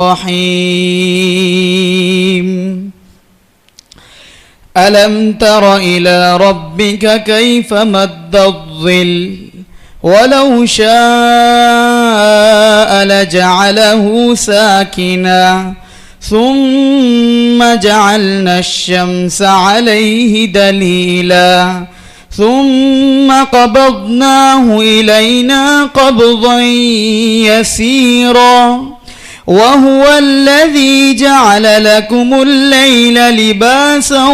الرحيم ألم تر إلى ربك كيف مد الظل ولو شاء لجعله ساكنا ثم جعلنا الشمس عليه دليلا ثم قبضناه إلينا قبضا يسيرا وهو الذي جعل لكم الليل لباسا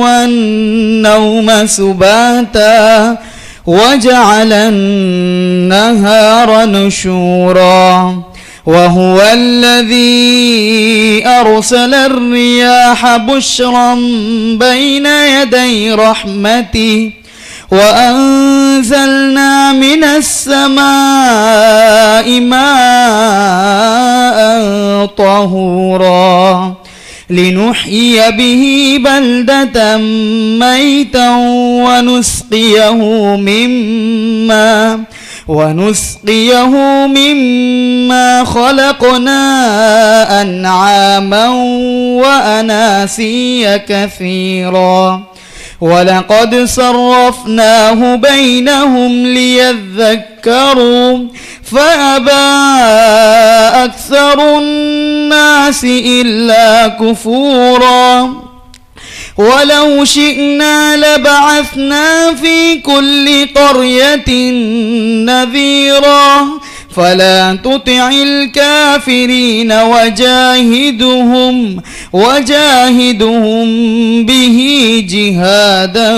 والنوم سباتا وجعل النهار نشورا وهو الذي أرسل الرياح بشرا بين يدي رحمته وأنزلنا من السماء ماء طهورا لنحيي به بلدة ميتا ونسقيه مما خلقنا أنعاما وأناسيا كثيرا ولقد صرفناه بينهم ليذكروا فأبى أكثر الناس إلا كفورا ولو شئنا لبعثنا في كل قرية نذيرا فلا تطع الكافرين وجاهدهم به جهادا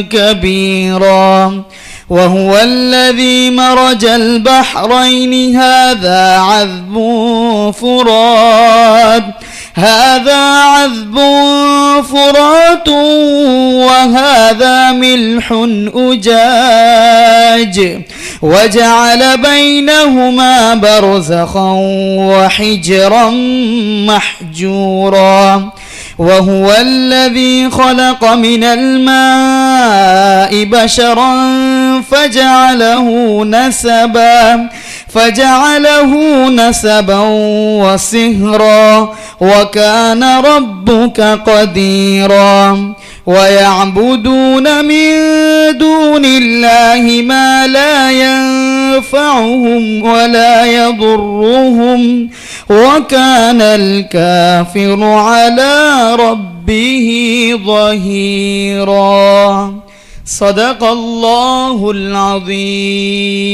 كبيرا وهو الذي مرج البحرين هذا عذب فرات وهذا ملح أجاج وجعل بينهما برزخا وحجرا محجورا وهو الذي خلق من الماء بشرا فجعله نسبا وصهرا وكان ربك قديرا ويعبدون من دون الله ما لا ينفعهم ولا يضرهم وكان الكافر على ربه ظهيرا صدق الله العظيم.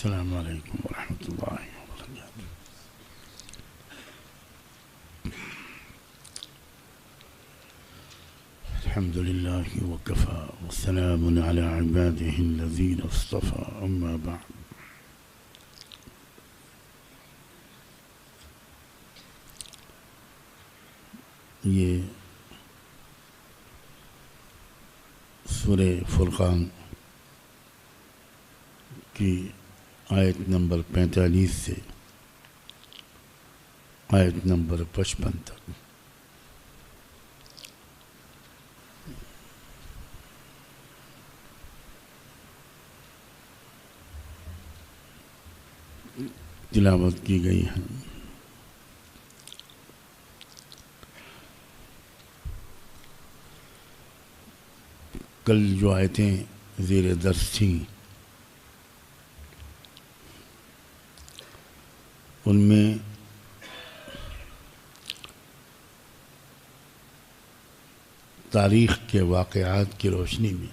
السلام علیکم ورحمۃ اللہ وبرکاتہ. الحمد للہ وکفى والسلام علی عباده الذین اصطفى اما بعد. یہ سورہ فرقان کی آیت نمبر 45 سے آیت نمبر 55 تک تلاوت کی گئی ہے. کل جو آیتیں زیر درس تھیں ان میں تاریخ کے واقعات کی روشنی میں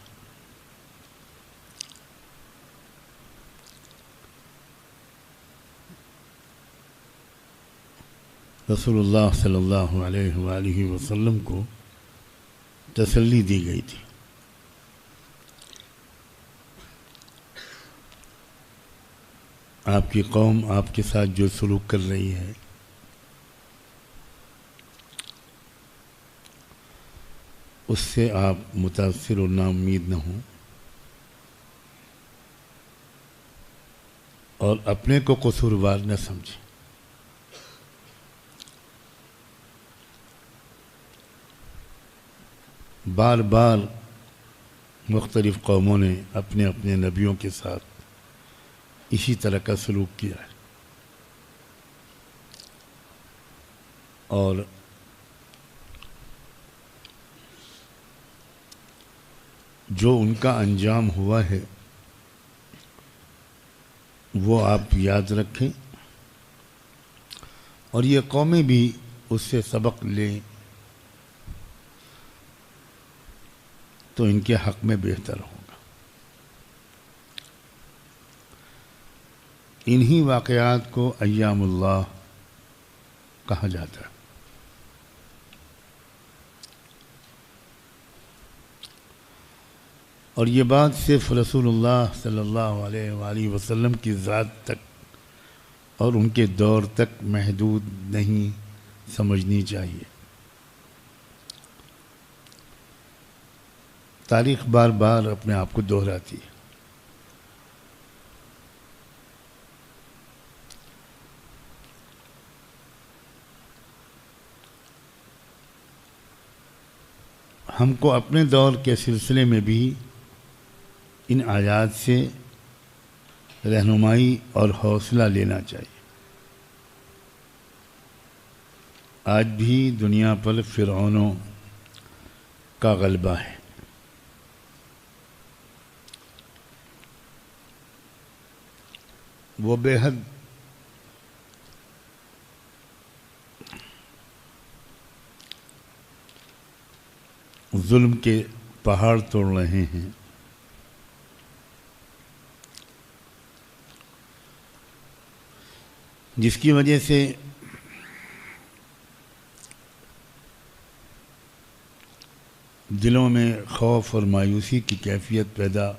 رسول اللہ صلی اللہ علیہ وآلہ وسلم کو تسلی دی گئی تھی. آپ کی قوم آپ کے ساتھ جو سلوک کر رہی ہے اس سے آپ متاثر اور نا امید نہ ہوں، اور اپنے کو قصوروار نہ سمجھیں۔ بار بار مختلف قوموں نے اپنے اپنے نبیوں کے ساتھ اسی طرح کا سلوک کیا ہے، اور جو ان کا انجام ہوا ہے وہ آپ یاد رکھیں، اور یہ قومیں بھی اس سے سبق لیں تو ان کے حق میں بہتر ہوگا۔ انہی واقعات کو ایام اللہ کہا جاتا ہے۔ اور یہ بات صرف رسول اللہ صلی اللہ علیہ وآلہ وسلم کی ذات تک اور ان کے دور تک محدود نہیں سمجھنی چاہیے۔ تاریخ بار بار اپنے آپ کو دہراتی ہے۔ ہم کو اپنے دور کے سلسلے میں بھی ان آیات سے رہنمائی اور حوصلہ لینا چاہیے۔ آج بھی دنیا پر فرعونوں کا غلبہ ہے۔ وہ بے حد ظلم کے پہاڑ توڑ رہے ہیں، جس کی وجہ سے دلوں میں خوف اور مایوسی کی کیفیت پیدا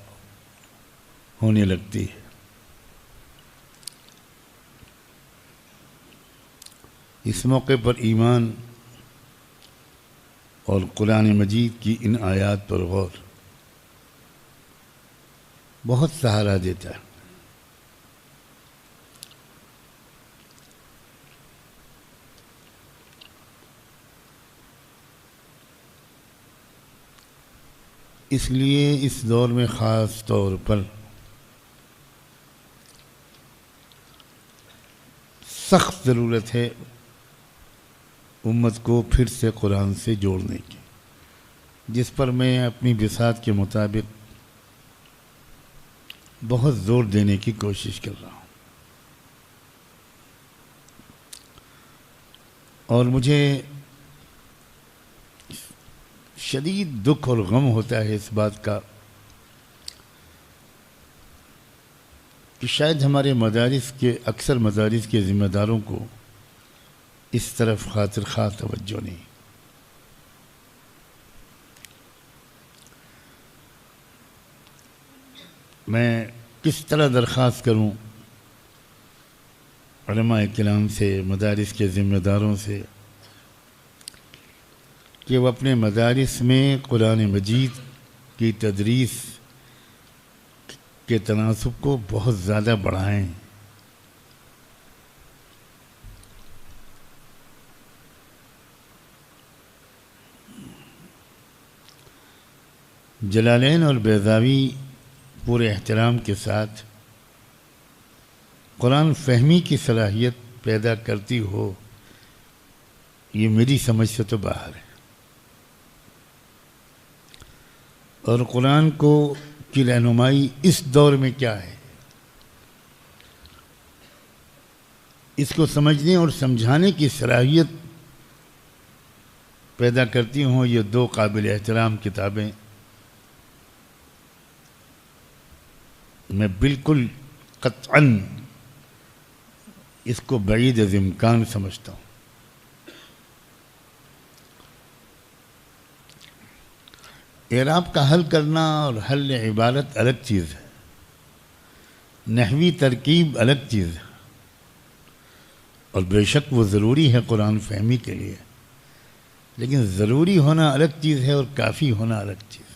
ہونے لگتی ہے۔ اس موقع پر ایمان اور قرآن مجید کی ان آیات پر غور بہت سہارا دیتا ہے۔ اس لیے اس دور میں خاص طور پر سخت ضرورت ہے امت کو پھر سے قرآن سے جوڑنے کی، جس پر میں اپنی بساط کے مطابق بہت زور دینے کی کوشش کر رہا ہوں۔ اور مجھے شدید دکھ اور غم ہوتا ہے اس بات کا کہ شاید ہمارے مدارس کے اکثر مدارس کے ذمہ داروں کو اس طرف خاطر خواہ توجہ نہیں۔ میں کس طرح درخواست کروں علماء کرام سے، مدارس کے ذمہ داروں سے، کہ وہ اپنے مدارس میں قرآن مجید کی تدریس کے تناسب کو بہت زیادہ بڑھائیں۔ جلالین اور بیضاوی پورے احترام کے ساتھ قرآن فہمی کی صلاحیت پیدا کرتی ہو، یہ میری سمجھ سے تو باہر ہے۔ اور قرآن کو کی رہنمائی اس دور میں کیا ہے، اس کو سمجھنے اور سمجھانے کی صلاحیت پیدا کرتی ہوں یہ دو قابل احترام کتابیں، میں بالکل قطعاً اس کو بعید از امکان سمجھتا ہوں۔ اعراب کا حل کرنا اور حل عبارت الگ چیز ہے، نحوی ترکیب الگ چیز ہے، اور بے شک وہ ضروری ہے قرآن فہمی کے لیے، لیکن ضروری ہونا الگ چیز ہے اور کافی ہونا الگ چیز ہے۔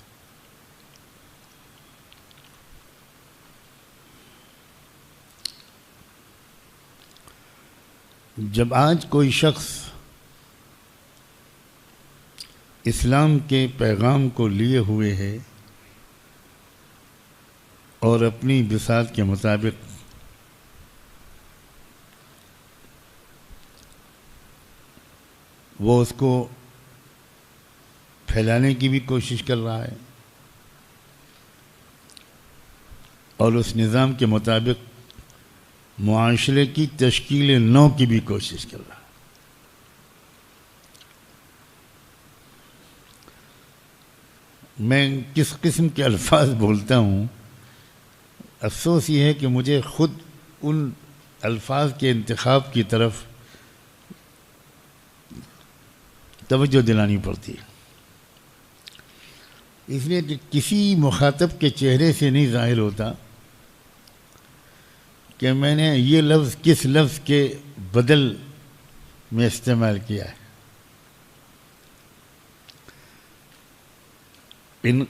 جب آج کوئی شخص اسلام کے پیغام کو لیے ہوئے ہے اور اپنی بساط کے مطابق وہ اس کو پھیلانے کی بھی کوشش کر رہا ہے اور اس نظام کے مطابق معاشرے کی تشکیل نو کی بھی کوشش کر رہا ہے، میں کس قسم کے الفاظ بولتا ہوں، افسوس یہ ہے کہ مجھے خود ان الفاظ کے انتخاب کی طرف توجہ دلانی پڑتی ہے، اس لیے کہ کسی مخاطب کے چہرے سے نہیں ظاہر ہوتا کہ میں نے یہ لفظ کس لفظ کے بدل میں استعمال کیا ہے۔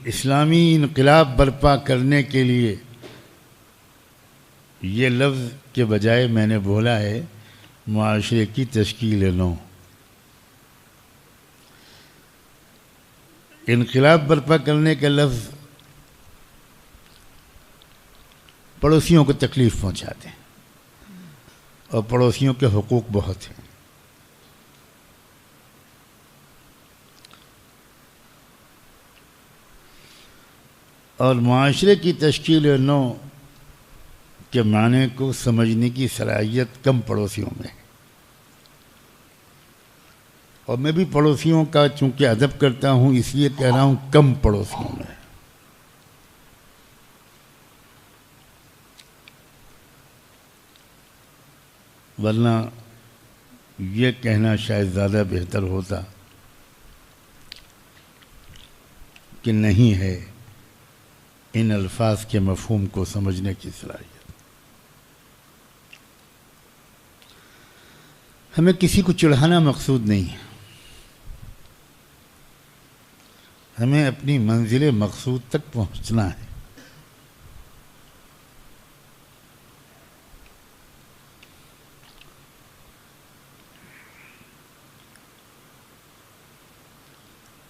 اسلامی انقلاب برپا کرنے کے لیے یہ لفظ کے بجائے میں نے بولا ہے معاشرے کی تشکیل نو۔ انقلاب برپا کرنے کا لفظ پڑوسیوں کو تکلیف پہنچاتے ہیں اور پڑوسیوں کے حقوق بہت ہیں، اور معاشرے کی تشکیل نو کے معنی کو سمجھنے کی صلاحیت کم پڑوسیوں میں ہے، اور میں بھی پڑوسیوں کا چونکہ ادب کرتا ہوں اس لیے کہہ رہا ہوں کم پڑوسیوں میں ہے۔ ورنہ یہ کہنا شاید زیادہ بہتر ہوتا کہ نہیں ہے ان الفاظ کے مفہوم کو سمجھنے کی صلاحیت۔ ہمیں کسی کو چڑھانا مقصود نہیں ہے، ہمیں اپنی منزل مقصود تک پہنچنا ہے۔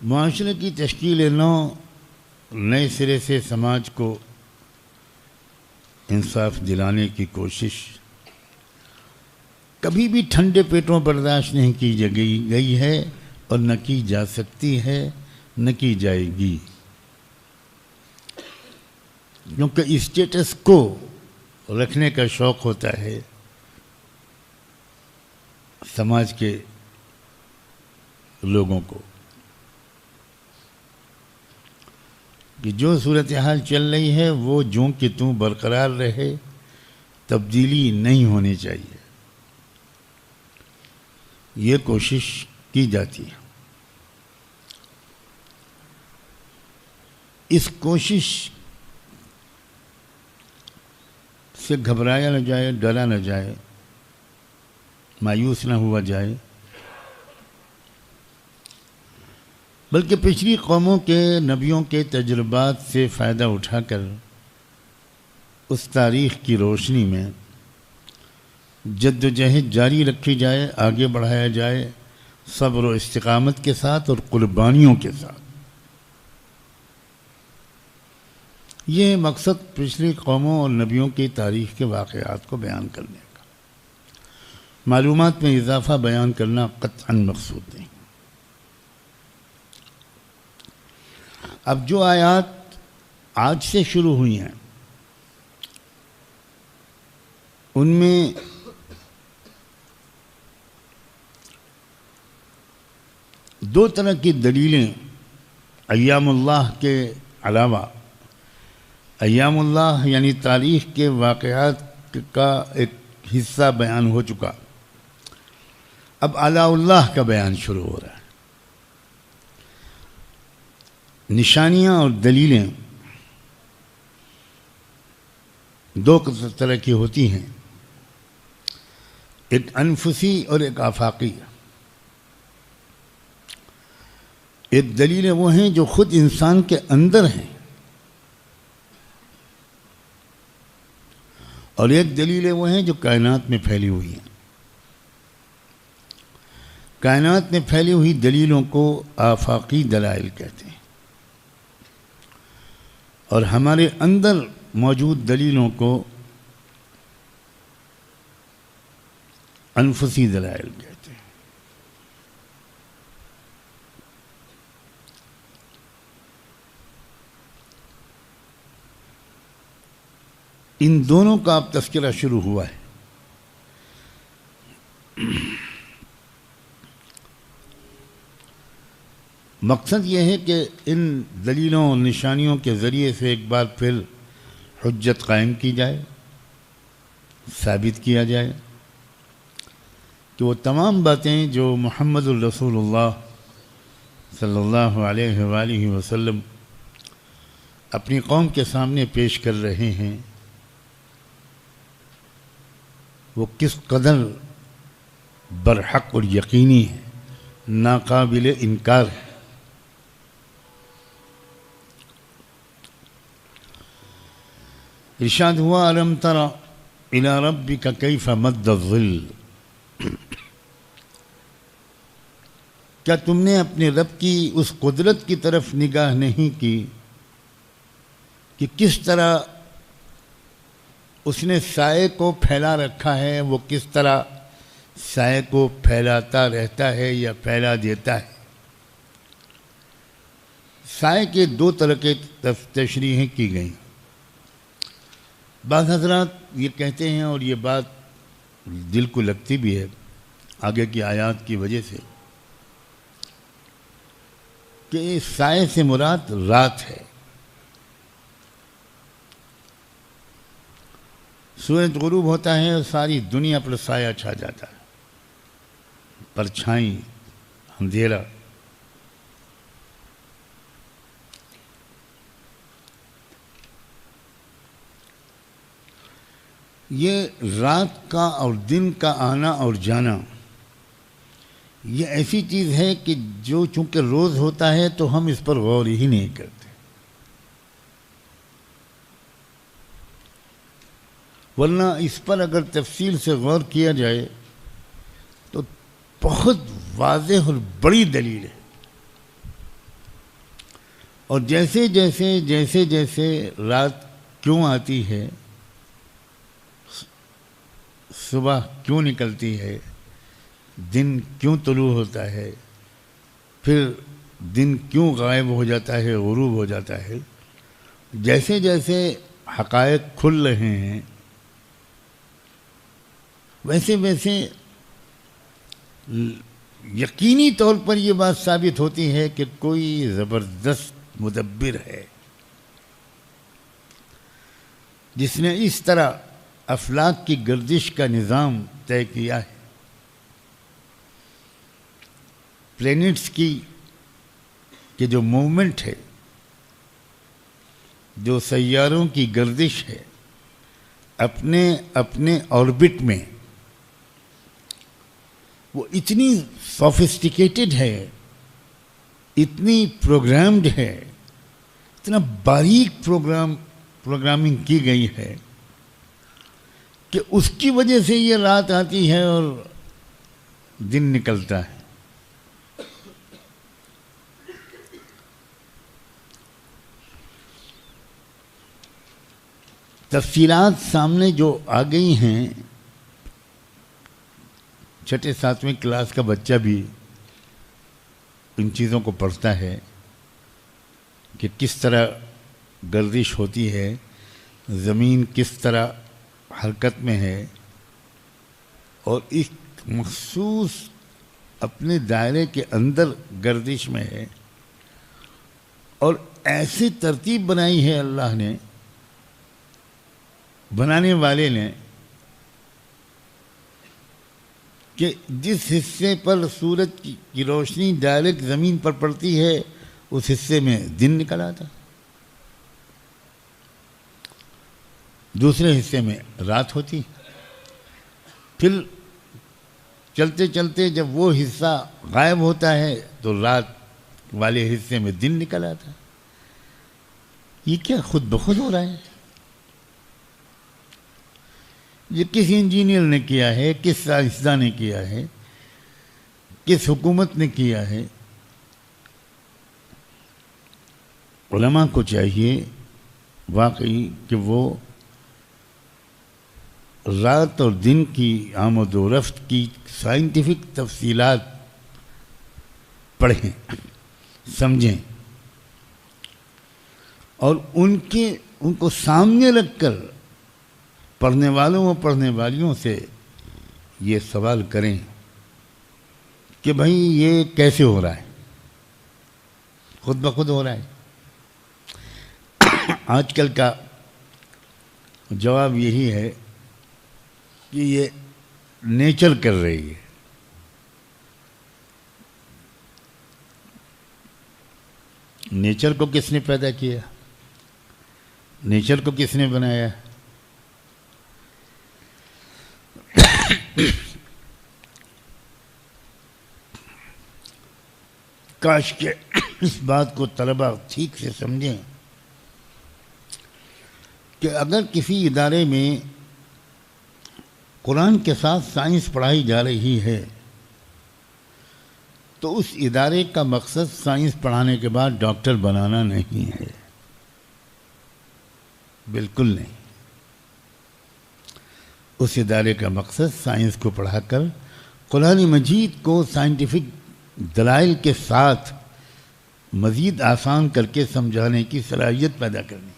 معاشرے کی تشکیل نو نئے سرے سے سماج کو انصاف دلانے کی کوشش کبھی بھی ٹھنڈے پیٹوں برداشت نہیں کی گئی ہے اور نہ کی جا سکتی ہے، نہ کی جائے گی، کیونکہ اسٹیٹس کو رکھنے کا شوق ہوتا ہے سماج کے لوگوں کو، کہ جو صورتحال چل رہی ہے وہ جوں کہ توں برقرار رہے، تبدیلی نہیں ہونی چاہیے، یہ کوشش کی جاتی ہے۔ اس کوشش سے گھبرایا نہ جائے، ڈرا نہ جائے، مایوس نہ ہوا جائے، بلکہ پچھلی قوموں کے نبیوں کے تجربات سے فائدہ اٹھا کر اس تاریخ کی روشنی میں جد و جہد جاری رکھی جائے، آگے بڑھایا جائے، صبر و استقامت کے ساتھ اور قربانیوں کے ساتھ۔ یہ مقصد پچھلی قوموں اور نبیوں کی تاریخ کے واقعات کو بیان کرنے کا، معلومات میں اضافہ بیان کرنا قطعاً مقصود نہیں۔ اب جو آیات آج سے شروع ہوئی ہیں ان میں دو طرح کی دلیلیں ایام اللہ کے علاوہ، ایام اللہ یعنی تاریخ کے واقعات کا ایک حصہ بیان ہو چکا، اب آلاء اللہ کا بیان شروع ہو رہا ہے۔ نشانیاں اور دلیلیں دو طرح کی ہوتی ہیں، ایک انفسی اور ایک آفاقی۔ ایک دلیلیں وہ ہیں جو خود انسان کے اندر ہیں، اور ایک دلیلیں وہ ہیں جو کائنات میں پھیلی ہوئی ہیں۔ کائنات میں پھیلی ہوئی دلیلوں کو آفاقی دلائل کہتے ہیں، اور ہمارے اندر موجود دلیلوں کو انفسی دلائل کہتے ہیں۔ ان دونوں کا اب تذکرہ شروع ہوا ہے۔ مقصد یہ ہے کہ ان دلیلوں اور نشانیوں کے ذریعے سے ایک بار پھر حجت قائم کی جائے، ثابت کیا جائے کہ وہ تمام باتیں جو محمد الرسول اللہ صلی اللہ علیہ وآلہ وسلم اپنی قوم کے سامنے پیش کر رہے ہیں، وہ کس قدر برحق اور یقینی ہے، ناقابل انکار ہے۔ ارشاد ہوا الم تر الی ربک کیف مد الظل، کیا تم نے اپنے رب کی اس قدرت کی طرف نگاہ نہیں کی کہ کس طرح اس نے سائے کو پھیلا رکھا ہے، وہ کس طرح سائے کو پھیلاتا رہتا ہے یا پھیلا دیتا ہے۔ سائے کے دو طرح کے تشریحیں کی گئیں۔ بعض حضرات یہ کہتے ہیں، اور یہ بات دل کو لگتی بھی ہے آگے کی آیات کی وجہ سے، کہ سائے سے مراد رات ہے۔ سورج غروب ہوتا ہے اور ساری دنیا پر سایہ چھا جاتا ہے، پرچھائی، اندھیرا۔ یہ رات کا اور دن کا آنا اور جانا یہ ایسی چیز ہے کہ جو چونکہ روز ہوتا ہے تو ہم اس پر غور ہی نہیں کرتے، ورنہ اس پر اگر تفصیل سے غور کیا جائے تو بہت واضح اور بڑی دلیل ہے۔ اور جیسے جیسے رات کیوں آتی ہے، صبح کیوں نکلتی ہے، دن کیوں طلوع ہوتا ہے، پھر دن کیوں غائب ہو جاتا ہے، غروب ہو جاتا ہے، جیسے جیسے حقائق کھل رہے ہیں ویسے ویسے یقینی طور پر یہ بات ثابت ہوتی ہے کہ کوئی زبردست مدبر ہے جس نے اس طرح افلاک کی گردش کا نظام طے کیا ہے، پلینٹس کی کہ جو موومنٹ ہے، جو سیاروں کی گردش ہے، اپنے آربٹ میں وہ اتنی سوفسٹیکیٹڈ ہے، اتنی پروگرامڈ ہے، اتنا باریک پروگرامنگ کی گئی ہے کہ اس کی وجہ سے یہ رات آتی ہے اور دن نکلتا ہے۔ تفصیلات سامنے جو آ گئی ہیں، چھٹے ساتویں کلاس کا بچہ بھی ان چیزوں کو پڑھتا ہے کہ کس طرح گردش ہوتی ہے، زمین کس طرح حرکت میں ہے، اور ایک مخصوص اپنے دائرے کے اندر گردش میں ہے، اور ایسی ترتیب بنائی ہے اللہ نے، بنانے والے نے، کہ جس حصے پر سورج کی روشنی ڈائریکٹ زمین پر پڑتی ہے اس حصے میں دن نکل آتا، دوسرے حصے میں رات ہوتی، پھر چلتے چلتے جب وہ حصہ غائب ہوتا ہے تو رات والے حصے میں دن نکل آتا ہے۔ یہ کیا خود بخود ہو رہا ہے؟ یہ کس انجینئر نے کیا ہے، کس سائنسداں نے کیا ہے، کس حکومت نے کیا ہے؟ علماء کو چاہیے واقعی کہ وہ رات اور دن کی آمد و رفت کی سائنٹیفک تفصیلات پڑھیں، سمجھیں، اور ان کو سامنے رکھ کر پڑھنے والوں اور پڑھنے والیوں سے یہ سوال کریں کہ بھائی یہ کیسے ہو رہا ہے؟ خود بخود ہو رہا ہے؟ آج کل کا جواب یہی ہے کہ یہ نیچر کر رہی ہے۔ نیچر کو کس نے پیدا کیا؟ نیچر کو کس نے بنایا؟ کاش کہ اس بات کو طلبہ ٹھیک سے سمجھیں کہ اگر کسی ادارے میں قرآن کے ساتھ سائنس پڑھائی جا رہی ہے تو اس ادارے کا مقصد سائنس پڑھانے کے بعد ڈاکٹر بنانا نہیں ہے، بالکل نہیں۔ اس ادارے کا مقصد سائنس کو پڑھا کر قرآن مجید کو سائنٹیفک دلائل کے ساتھ مزید آسان کر کے سمجھانے کی صلاحیت پیدا کرنی۔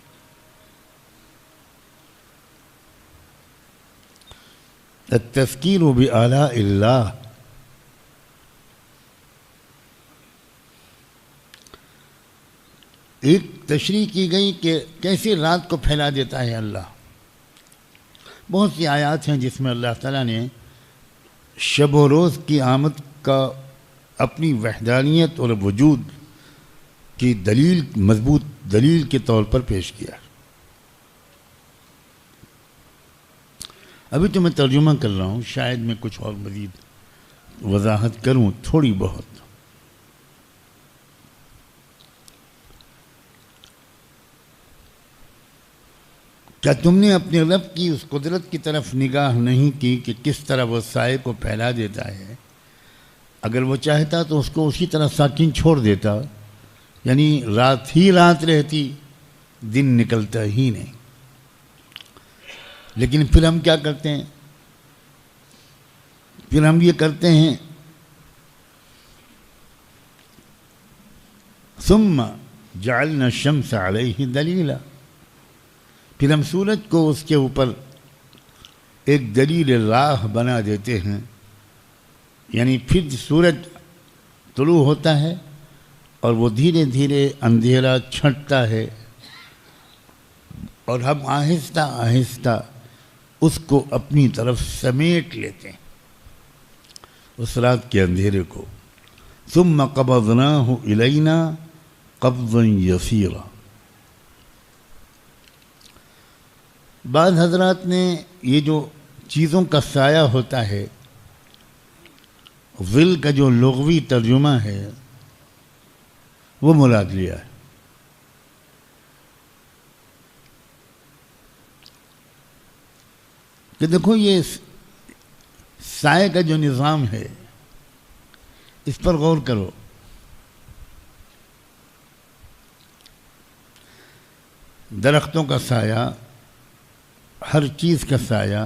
التذکیر بآلاء اللہ، ایک تشریح کی گئی کہ کیسے رات کو پھیلا دیتا ہے اللہ۔ بہت سی آیات ہیں جس میں اللہ تعالیٰ نے شب و روز کی آمد کا اپنی وحدانیت اور وجود کی دلیل، مضبوط دلیل کے طور پر پیش کیا۔ ابھی تو میں ترجمہ کر رہا ہوں، شاید میں کچھ اور مزید وضاحت کروں تھوڑی بہت۔ کیا تم نے اپنے رب کی اس قدرت کی طرف نگاہ نہیں کی کہ کس طرح وہ سائے کو پھیلا دیتا ہے؟ اگر وہ چاہتا تو اس کو اسی طرح ساکن چھوڑ دیتا، یعنی رات ہی رات رہتی، دن نکلتا ہی نہیں۔ لیکن پھر ہم کیا کرتے ہیں؟ پھر ہم یہ کرتے ہیں ثم جعلنا الشمس علیہ دلیلا، پھر ہم سورج کو اس کے اوپر ایک دلیل راہ بنا دیتے ہیں، یعنی پھر سورج طلوع ہوتا ہے اور وہ دھیرے دھیرے اندھیرا چھنٹتا ہے اور ہم آہستہ آہستہ اس کو اپنی طرف سمیٹ لیتے ہیں، اس رات کے اندھیرے کو۔ ثم قبضناہ الینا قبضا یسیرا۔ بعض حضرات نے یہ جو چیزوں کا سایہ ہوتا ہے، ظل کا جو لغوی ترجمہ ہے وہ مراد لیا ہے۔ کہ دیکھو یہ سائے کا جو نظام ہے اس پر غور کرو۔ درختوں کا سایہ، ہر چیز کا سایہ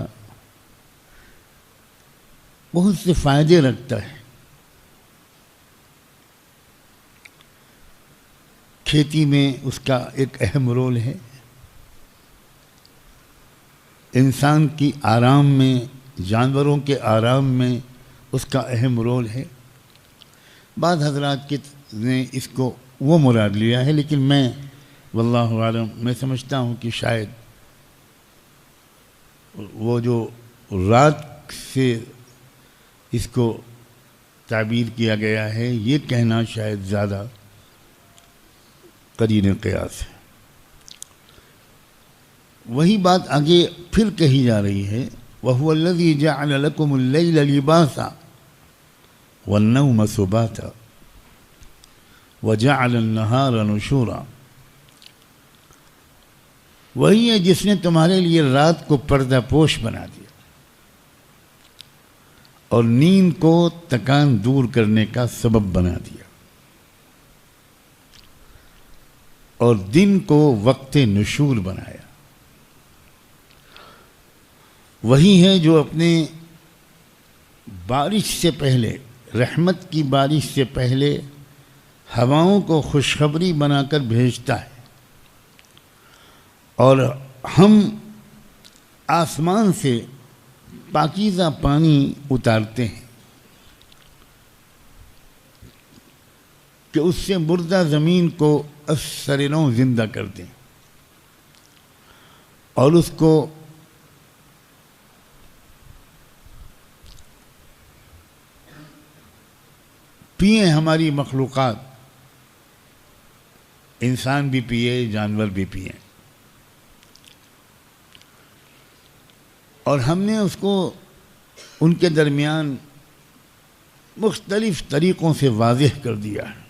بہت سے فائدے رکھتا ہے۔ کھیتی میں اس کا ایک اہم رول ہے، انسان کی آرام میں، جانوروں کے آرام میں اس کا اہم رول ہے۔ بعض حضرات نے اس کو وہ مراد لیا ہے، لیکن میں واللہ عالم میں سمجھتا ہوں کہ شاید وہ جو رات سے اس کو تعبیر کیا گیا ہے، یہ کہنا شاید زیادہ قرین قیاس ہے۔ وہی بات آگے پھر کہی جا رہی ہے وَهُوَ الَّذِي جَعَلَ لَكُمُ اللَّيْلَ لِبَاسًا وَالنَّوْمَ سُبَاتًا وَجَعَلَ النَّهَارَ نُشُورًا، وہی ہے جس نے تمہارے لیے رات کو پردہ پوش بنا دیا اور نیند کو تکان دور کرنے کا سبب بنا دیا اور دن کو وقت نشور بنایا۔ وہی ہے جو اپنے بارش سے پہلے، رحمت کی بارش سے پہلے ہواؤں کو خوشخبری بنا کر بھیجتا ہے اور ہم آسمان سے پاکیزہ پانی اتارتے ہیں کہ اس سے مردہ زمین کو از سر نو زندہ کر دیں اور اس کو پئیں ہماری مخلوقات، انسان بھی پیے، جانور بھی پئیں، اور ہم نے اس کو ان کے درمیان مختلف طریقوں سے واضح کر دیا ہے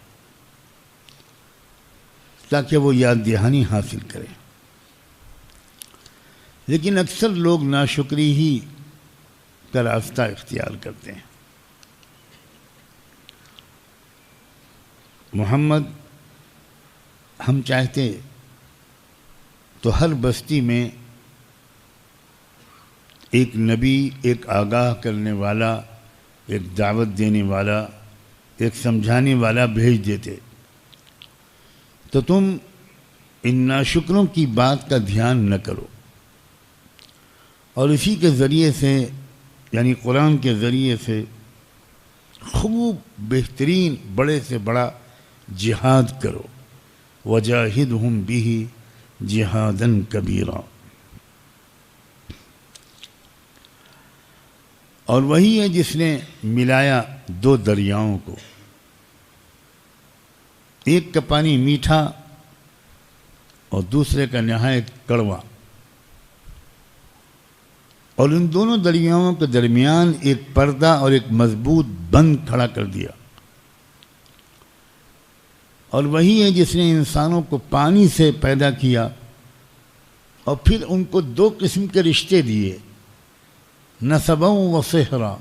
تاکہ وہ یاد دہانی حاصل کریں، لیکن اکثر لوگ ناشکری ہی کا راستہ اختیار کرتے ہیں۔ محمد ہم چاہتے تو ہر بستی میں ایک نبی، ایک آگاہ کرنے والا، ایک دعوت دینے والا، ایک سمجھانے والا بھیج دیتے، تو تم ان ناشکروں کی بات کا دھیان نہ کرو اور اسی کے ذریعے سے، یعنی قرآن کے ذریعے سے خوب بہترین بڑے سے بڑا جہاد کرو، وجاہدہم بہ جہادا کبیرا۔ اور وہی ہے جس نے ملایا دو دریاؤں کو، ایک کا پانی میٹھا اور دوسرے کا نہایت کڑوا، اور ان دونوں دریاؤں کے درمیان ایک پردہ اور ایک مضبوط بند کھڑا کر دیا۔ اور وہی ہے جس نے انسانوں کو پانی سے پیدا کیا اور پھر ان کو دو قسم کے رشتے دیے، نسبا و صہرا،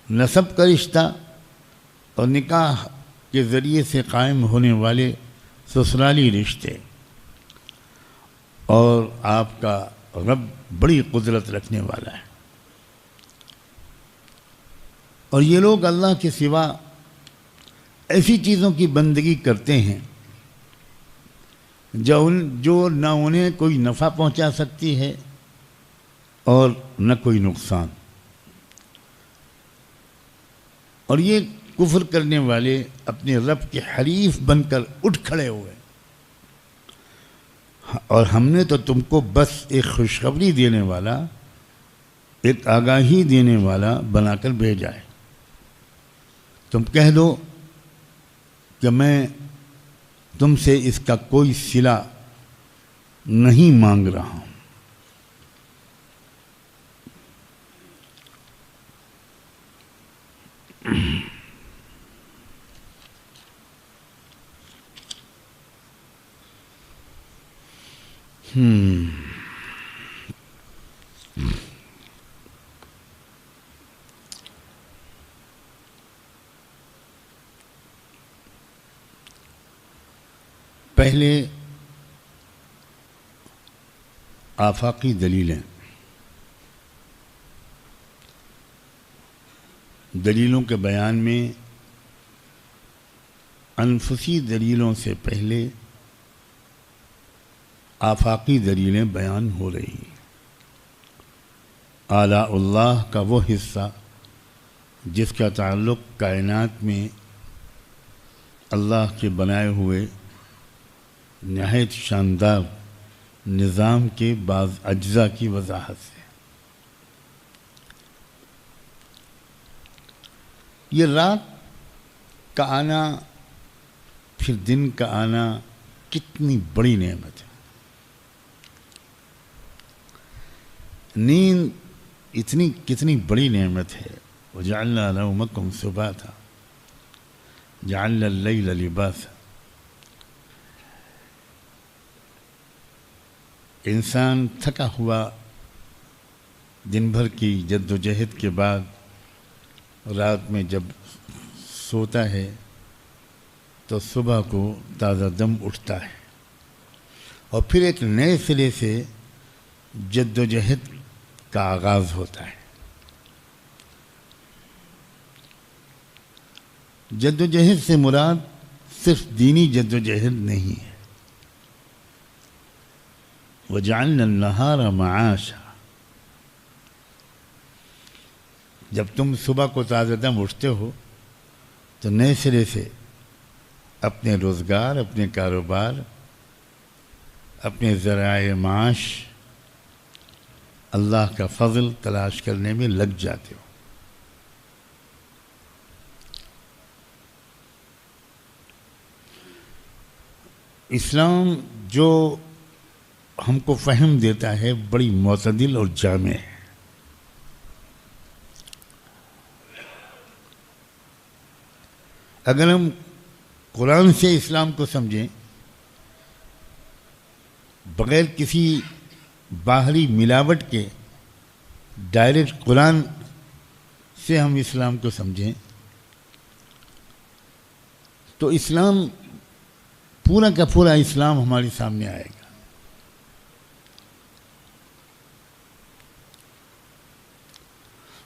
نسب کا رشتہ اور نکاح کے ذریعے سے قائم ہونے والے سسرالی رشتے، اور آپ کا رب بڑی قدرت رکھنے والا ہے، اور یہ لوگ اللہ کے سوا ایسی چیزوں کی بندگی کرتے ہیں جو نہ انہیں کوئی نفع پہنچا سکتی ہے اور نہ کوئی نقصان، اور یہ کفر کرنے والے اپنے رب کے حریف بن کر اٹھ کھڑے ہوئے، اور ہم نے تو تم کو بس ایک خوشخبری دینے والا، ایک آگاہی دینے والا بنا کر بھیجا ہے۔ تم کہہ دو کہ میں تم سے اس کا کوئی صلہ نہیں مانگ رہا ہوں۔ پہلے آفاقی دلیلیں، دلیلوں کے بیان میں انفسی دلیلوں سے پہلے آفاقی دلیلیں بیان ہو رہی ہیں۔ آلاء اللہ کا وہ حصہ جس کا تعلق کائنات میں اللہ کے بنائے ہوئے نہایت شاندار نظام کے بعض اجزاء کی وضاحت سے۔ یہ رات کا آنا پھر دن کا آنا کتنی بڑی نعمت ہے، نیند کتنی بڑی نعمت ہے. وَجَعَلْنَا نَوْمَكُمْ سُبَاتًا جَعَلْنَا اللَّيْلَ لِبَاسًا. انسان تھکا ہوا دن بھر کی جد و جہد کے بعد رات میں جب سوتا ہے تو صبح کو تازہ دم اٹھتا ہے اور پھر ایک نئے سرے سے جد و جہد کا آغاز ہوتا ہے. جد و جہد سے مراد صرف دینی جد و جہد نہیں ہے. وَجَعَلْنَا النَّهَارَ مَعَاشًا. جب تم صبح کو تازہ دم اٹھتے ہو تو نئے سرے سے اپنے روزگار، اپنے کاروبار، اپنے ذرائع معاش، اللہ کا فضل تلاش کرنے میں لگ جاتے ہو. اسلام جو ہم کو فہم دیتا ہے بڑی معتدل اور جامع ہے. اگر ہم قرآن سے اسلام کو سمجھیں بغیر کسی باہری ملاوٹ کے، ڈائریکٹ قرآن سے ہم اسلام کو سمجھیں تو اسلام پورا کا پورا اسلام ہمارے سامنے آئے گا.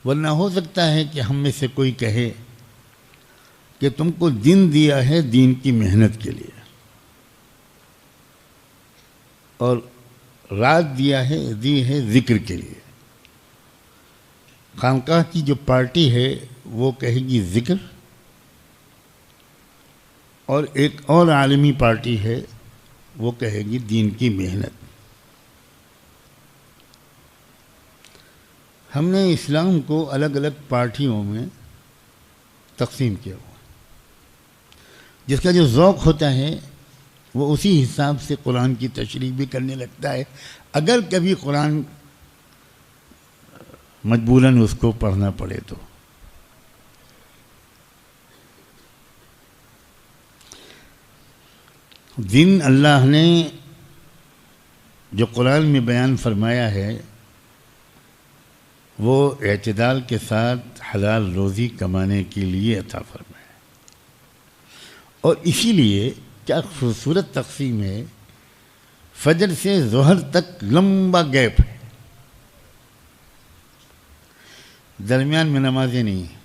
ورنہ ہو سکتا ہے کہ ہم میں سے کوئی کہے کہ تم کو دن دیا ہے دین کی محنت کے لیے اور رات دی ہے ذکر کے لیے. خانقاہ کی جو پارٹی ہے وہ کہے گی ذکر، اور ایک اور عالمی پارٹی ہے وہ کہے گی دین کی محنت. ہم نے اسلام کو الگ الگ پارٹیوں میں تقسیم کیا ہوا. جس کا جو ذوق ہوتا ہے وہ اسی حساب سے قرآن کی تشریح بھی کرنے لگتا ہے، اگر کبھی قرآن مجبوراً اس کو پڑھنا پڑے تو. دن اللہ نے جو قرآن میں بیان فرمایا ہے وہ اعتدال کے ساتھ حلال روزی کمانے کے لیے عطا فرمایا، اور اسی لیے کیا خوبصورت تقسیم ہے. فجر سے ظہر تک لمبا گیپ ہے، درمیان میں نمازیں نہیں ہیں،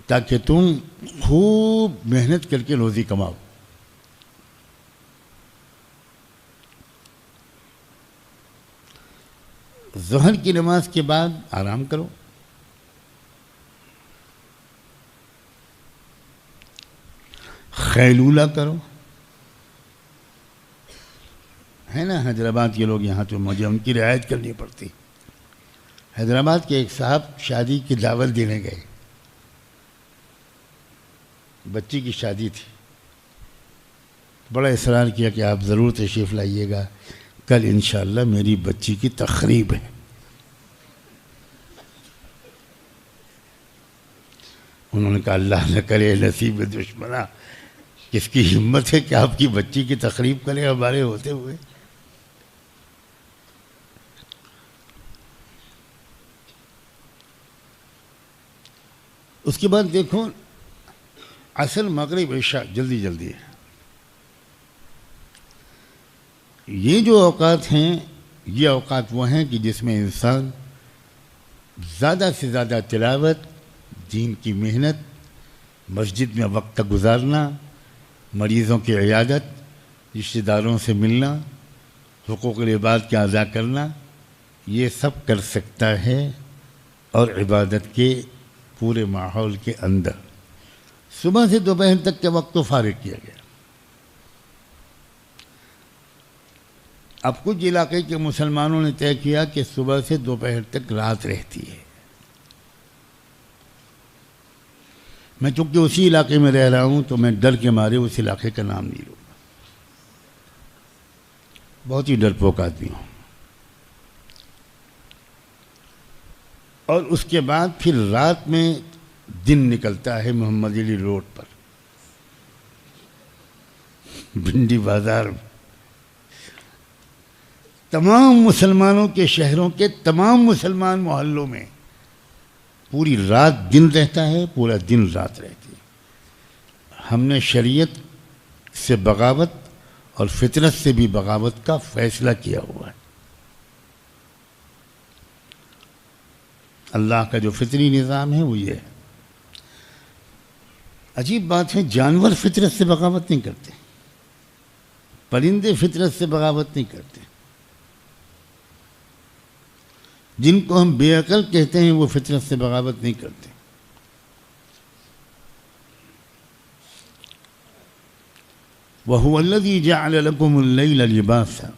تاکہ تم خوب محنت کر کے روزی کماؤ. ظہر کی نماز کے بعد آرام کرو، خیلولہ کرو. ہے نا حیدرآباد کے لوگ یہاں تو مجھے ان کی رعایت کرنی پڑتی. حیدرآباد کے ایک صاحب شادی کی دعوت دینے گئے، بچی کی شادی تھی، بڑا اصرار کیا کہ آپ ضرور تشریف لائیے گا، کل انشاءاللہ میری بچی کی تقریب ہے. انہوں نے کہا اللہ نہ کرے نصیب دشمنا، کس کی ہمت ہے کہ آپ کی بچی کی تقریب کرے ہمارے ہوتے ہوئے. اس کے بعد دیکھو عصر مغرب عشاء جلدی جلدی ہے. یہ جو اوقات ہیں یہ اوقات وہ ہیں کہ جس میں انسان زیادہ سے زیادہ تلاوت، دین کی محنت، مسجد میں وقت گزارنا، مریضوں کی عیادت، رشتہ داروں سے ملنا، حقوق العباد کا ادا کرنا، یہ سب کر سکتا ہے. اور عبادت کے پورے ماحول کے اندر صبح سے دوپہر تک کے وقت کو فارغ کیا گیا. اب کچھ علاقے کے مسلمانوں نے طے کیا کہ صبح سے دوپہر تک رات رہتی ہے. میں چونکہ اسی علاقے میں رہ رہا ہوں تو میں ڈر کے مارے اس علاقے کا نام نہیں لوں گا، بہت ہی ڈرپوک آدمی ہوں. اور اس کے بعد پھر رات میں دن نکلتا ہے محمد علی روڈ پر، بھنڈی بازار میں، تمام مسلمانوں کے شہروں کے تمام مسلمان محلوں میں پوری رات دن رہتا ہے، پورا دن رات رہتی ہے۔ ہم نے شریعت سے بغاوت اور فطرت سے بھی بغاوت کا فیصلہ کیا ہوا ہے۔ اللہ کا جو فطری نظام ہے وہ یہ ہے۔ عجیب بات ہے، جانور فطرت سے بغاوت نہیں کرتے، پرندے فطرت سے بغاوت نہیں کرتے، جن کو ہم بے عقل کہتے ہیں وہ فطرت سے بغاوت نہیں کرتے۔ وَهُوَ الَّذِي جَعَلَ لَكُمُ اللَّيْلَ لِبَاسًا،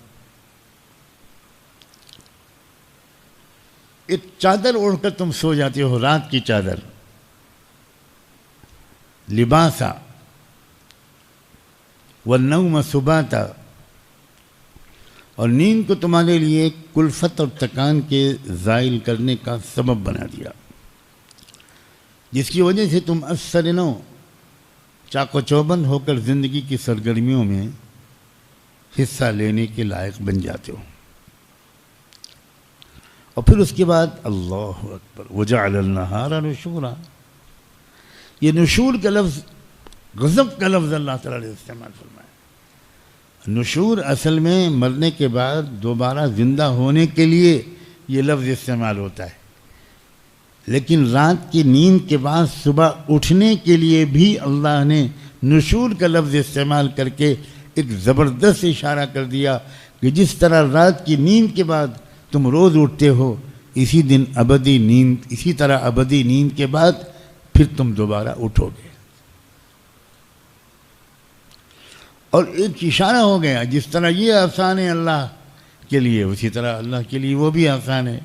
ایک چادر اوڑھ کر تم سو جاتے ہو، رات کی چادر، لباسا، والنوم سباتا، اور نیند کو تمہارے لیے کلفت اور تکان کے زائل کرنے کا سبب بنا دیا، جس کی وجہ سے تم اثر نو چاق و چوبند ہو کر زندگی کی سرگرمیوں میں حصہ لینے کے لائق بن جاتے ہو۔ اور پھر اس کے بعد اللہ اکبر، وجعل النہار نشورا، یہ نشور کا لفظ غضب کا لفظ اللہ تعالیٰ نے استعمال فرمایا۔ نشور اصل میں مرنے کے بعد دوبارہ زندہ ہونے کے لیے یہ لفظ استعمال ہوتا ہے، لیکن رات کی نیند کے بعد صبح اٹھنے کے لیے بھی اللہ نے نشور کا لفظ استعمال کر کے ایک زبردست اشارہ کر دیا کہ جس طرح رات کی نیند کے بعد تم روز اٹھتے ہو، اسی دن ابدی نیند، اسی طرح ابدی نیند کے بعد پھر تم دوبارہ اٹھو گے۔ اور ایک اشارہ ہو گیا، جس طرح یہ آسان ہے اللہ کے لیے، اسی طرح اللہ کے لیے وہ بھی آسان ہے۔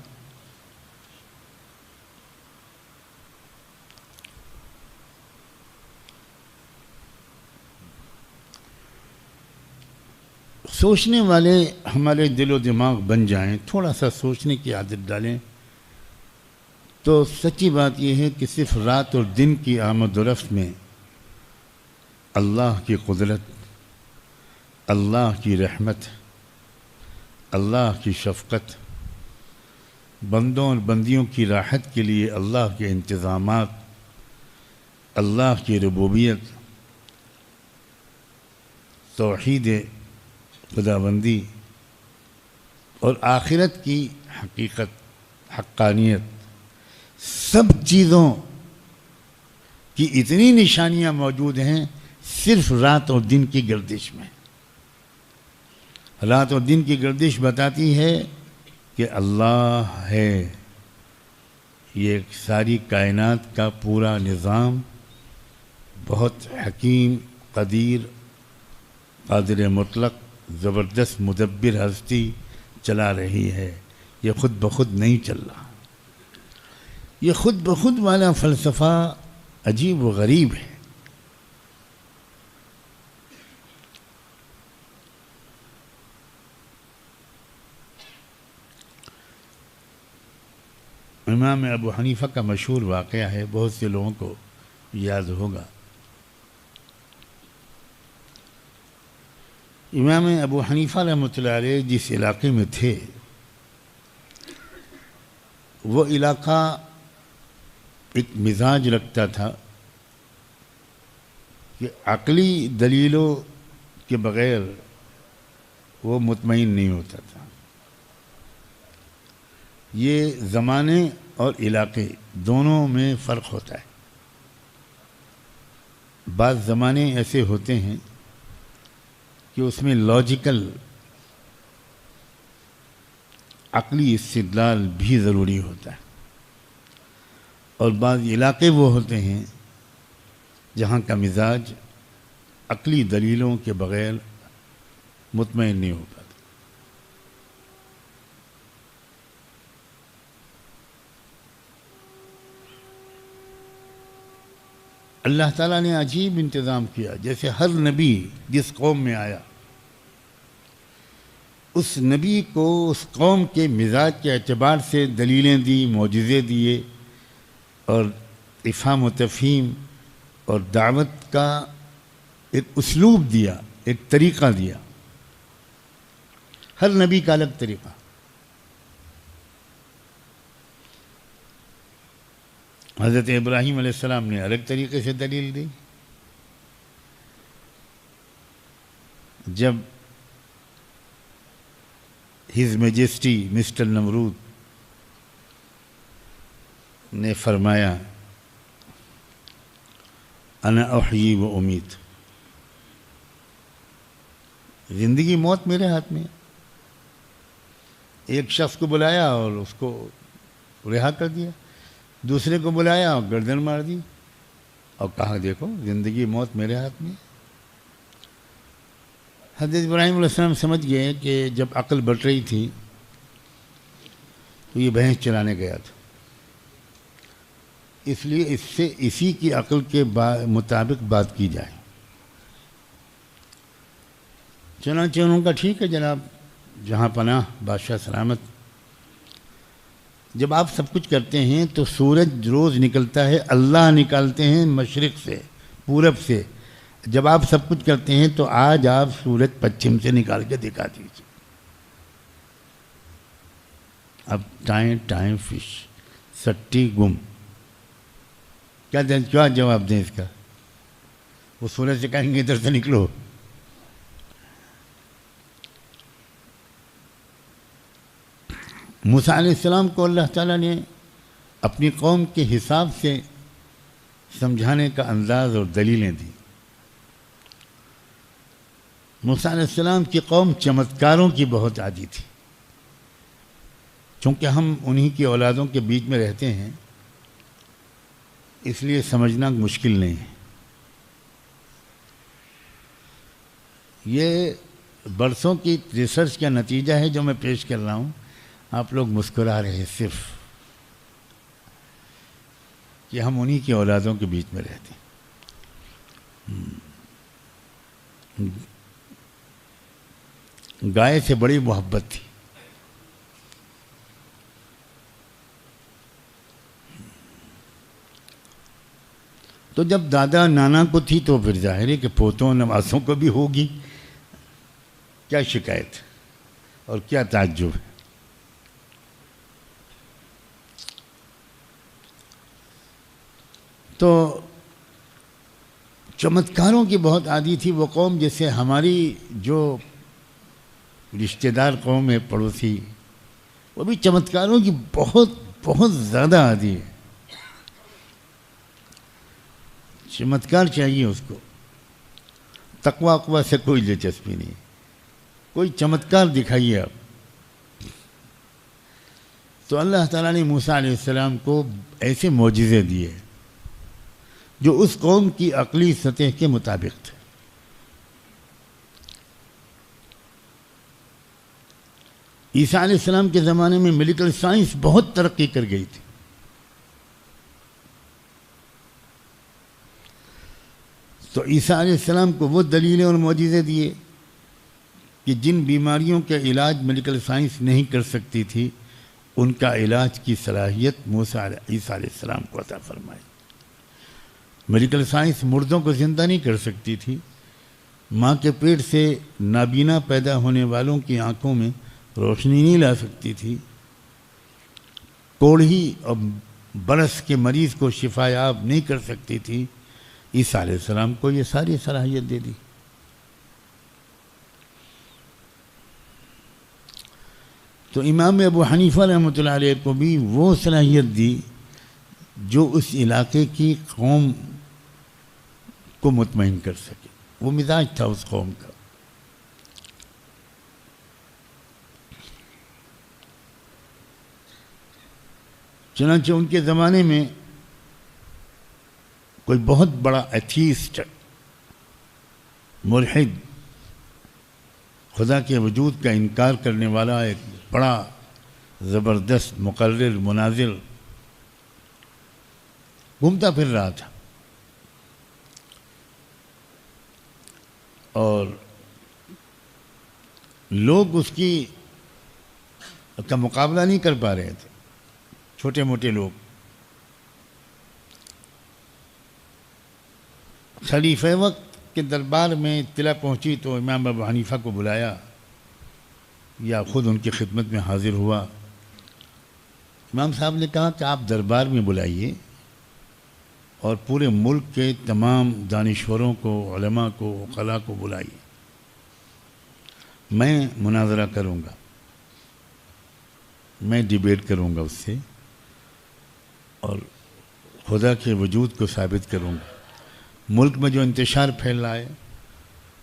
سوچنے والے ہمارے دل و دماغ بن جائیں، تھوڑا سا سوچنے کی عادت ڈالیں، تو سچی بات یہ ہے کہ صرف رات اور دن کی آمد و رفت میں اللہ کی قدرت، اللہ کی رحمت، اللہ کی شفقت، بندوں اور بندیوں کی راحت کے لیے اللہ کے انتظامات، اللہ کی ربوبیت، توحید خداوندی اور آخرت کی حقیقت، حقانیت، سب چیزوں کی اتنی نشانیاں موجود ہیں صرف رات اور دن کی گردش میں۔ رات اور دن کی گردش بتاتی ہے کہ اللہ ہے، یہ ساری کائنات کا پورا نظام بہت حکیم، قدیر، قادر مطلق، زبردست مدبر ہستی چلا رہی ہے، یہ خود بخود نہیں چل رہا۔ یہ خود بخود والا فلسفہ عجیب و غریب ہے۔ امام ابو حنیفہ کا مشہور واقعہ ہے، بہت سے لوگوں کو یاد ہوگا۔ امام ابو حنیفہ رحمۃ اللہ علیہ جس علاقے میں تھے، وہ علاقہ ایک مزاج رکھتا تھا کہ عقلی دلیلوں کے بغیر وہ مطمئن نہیں ہوتا تھا۔ یہ زمانے اور علاقے دونوں میں فرق ہوتا ہے۔ بعض زمانے ایسے ہوتے ہیں کہ اس میں لاجیکل عقلی استدلال بھی ضروری ہوتا ہے، اور بعض علاقے وہ ہوتے ہیں جہاں کا مزاج عقلی دلیلوں کے بغیر مطمئن نہیں ہو پاتا۔ اللہ تعالیٰ نے عجیب انتظام کیا، جیسے ہر نبی جس قوم میں آیا اس نبی کو اس قوم کے مزاج کے اعتبار سے دلیلیں دی، معجزے دیے، اور افہام و تفہیم اور دعوت کا ایک اسلوب دیا، ایک طریقہ دیا. ہر نبی کا الگ طریقہ. حضرت ابراہیم علیہ السلام نے الگ طریقے سے دلیل دی. جب ہز میجسٹی مسٹر نمرود نے فرمایا انا احیی و امید، زندگی موت میرے ہاتھ میں. ایک شخص کو بلایا اور اس کو رہا کر دیا، دوسرے کو بلایا اور گردن مار دی، اور کہا دیکھو زندگی موت میرے ہاتھ میں. حضرت ابراہیم علیہ السلام سمجھ گئے کہ جب عقل بٹ رہی تھی تو یہ بھینس چلانے گیا تھا، اس لیے اس سے اسی کی عقل کے مطابق بات کی جائے. چنانچہ انہوں کا ٹھیک ہے جناب، جہاں پناہ بادشاہ سلامت. جب آپ سب کچھ کرتے ہیں تو سورج روز نکلتا ہے، اللہ نکالتے ہیں مشرق سے، پورب سے. جب آپ سب کچھ کرتے ہیں تو آج آپ سورج پچھم سے نکال کے دکھا دیجیے. اب ٹائم فش سٹی گم، کیا جواب دیں اس کا؟ وہ سورج سے کہیں گے ادھر سے نکلو. موسیٰ علیہ السلام کو اللہ تعالیٰ نے اپنی قوم کے حساب سے سمجھانے کا انداز اور دلیلیں دی. موسیٰ علیہ السلام کی قوم چمتکاروں کی بہت عادی تھی. چونکہ ہم انہی کی اولادوں کے بیچ میں رہتے ہیں اس لیے سمجھنا مشکل نہیں ہے. یہ برسوں کی ریسرچ کا نتیجہ ہے جو میں پیش کر رہا ہوں. آپ لوگ مسکرا رہے ہیں صرف کہ ہم انہی کی اولادوں کے بیچ میں رہتے ہیں. گائے سے بڑی محبت تھی. تو جب دادا نانا کو تھی تو پھر ظاہر ہے کہ پوتوں نواسوں کو بھی ہوگی. کیا شکایت اور کیا تعجب ہے. تو چمتکاروں کی بہت عادی تھی وہ قوم. جیسے ہماری جو رشتہ دار قوم ہے پڑوسی، وہ بھی چمتکاروں کی بہت بہت زیادہ عادی ہے. چمتکار چاہیے اس کو، تقوی اقوی سے کوئی دلچسپی نہیں. کوئی چمتکار دکھائیے آپ. تو اللہ تعالیٰ نے موسیٰ علیہ السلام کو ایسے معجزے دیے جو اس قوم کی عقلی سطح کے مطابق تھے. عیسیٰ علیہ السلام کے زمانے میں میڈیکل سائنس بہت ترقی کر گئی تھی. تو عیسیٰ علیہ السلام کو وہ دلیلیں اور معجزے دیے کہ جن بیماریوں کا علاج میڈیکل سائنس نہیں کر سکتی تھی ان کا علاج کی صلاحیت عیسیٰ علیہ السلام کو عطا فرمائی. میڈیکل سائنس مردوں کو زندہ نہیں کر سکتی تھی. ماں کے پیٹ سے نابینا پیدا ہونے والوں کی آنکھوں میں روشنی نہیں لا سکتی تھی. کوڑھی اور برس کے مریض کو شفا یاب نہیں کر سکتی تھی. عیسیٰ علیہ السلام کو یہ ساری صلاحیت دے دی. تو امام ابو حنیفہ رحمۃ اللہ علیہ کو بھی وہ صلاحیت دی جو اس علاقے کی قوم کو مطمئن کر سکے. وہ مزاج تھا اس قوم کا. چنانچہ ان کے زمانے میں کوئی بہت بڑا ایتھیسٹ، ملحد، خدا کے وجود کا انکار کرنے والا ایک بڑا زبردست مقرر مناظر گھومتا پھر رہا تھا. اور لوگ اس کا مقابلہ نہیں کر پا رہے تھے، چھوٹے موٹے لوگ. خلیفہ وقت کے دربار میں اطلاع پہنچی تو امام ابو حنیفہ کو بلایا یا خود ان کی خدمت میں حاضر ہوا. امام صاحب نے کہا کہ آپ دربار میں بلائیے اور پورے ملک کے تمام دانشوروں کو، علماء کو، عقلاء کو بلائیے، میں مناظرہ کروں گا، میں ڈیبیٹ کروں گا اس سے اور خدا کے وجود کو ثابت کروں گا. ملک میں جو انتشار پھیل رہا ہے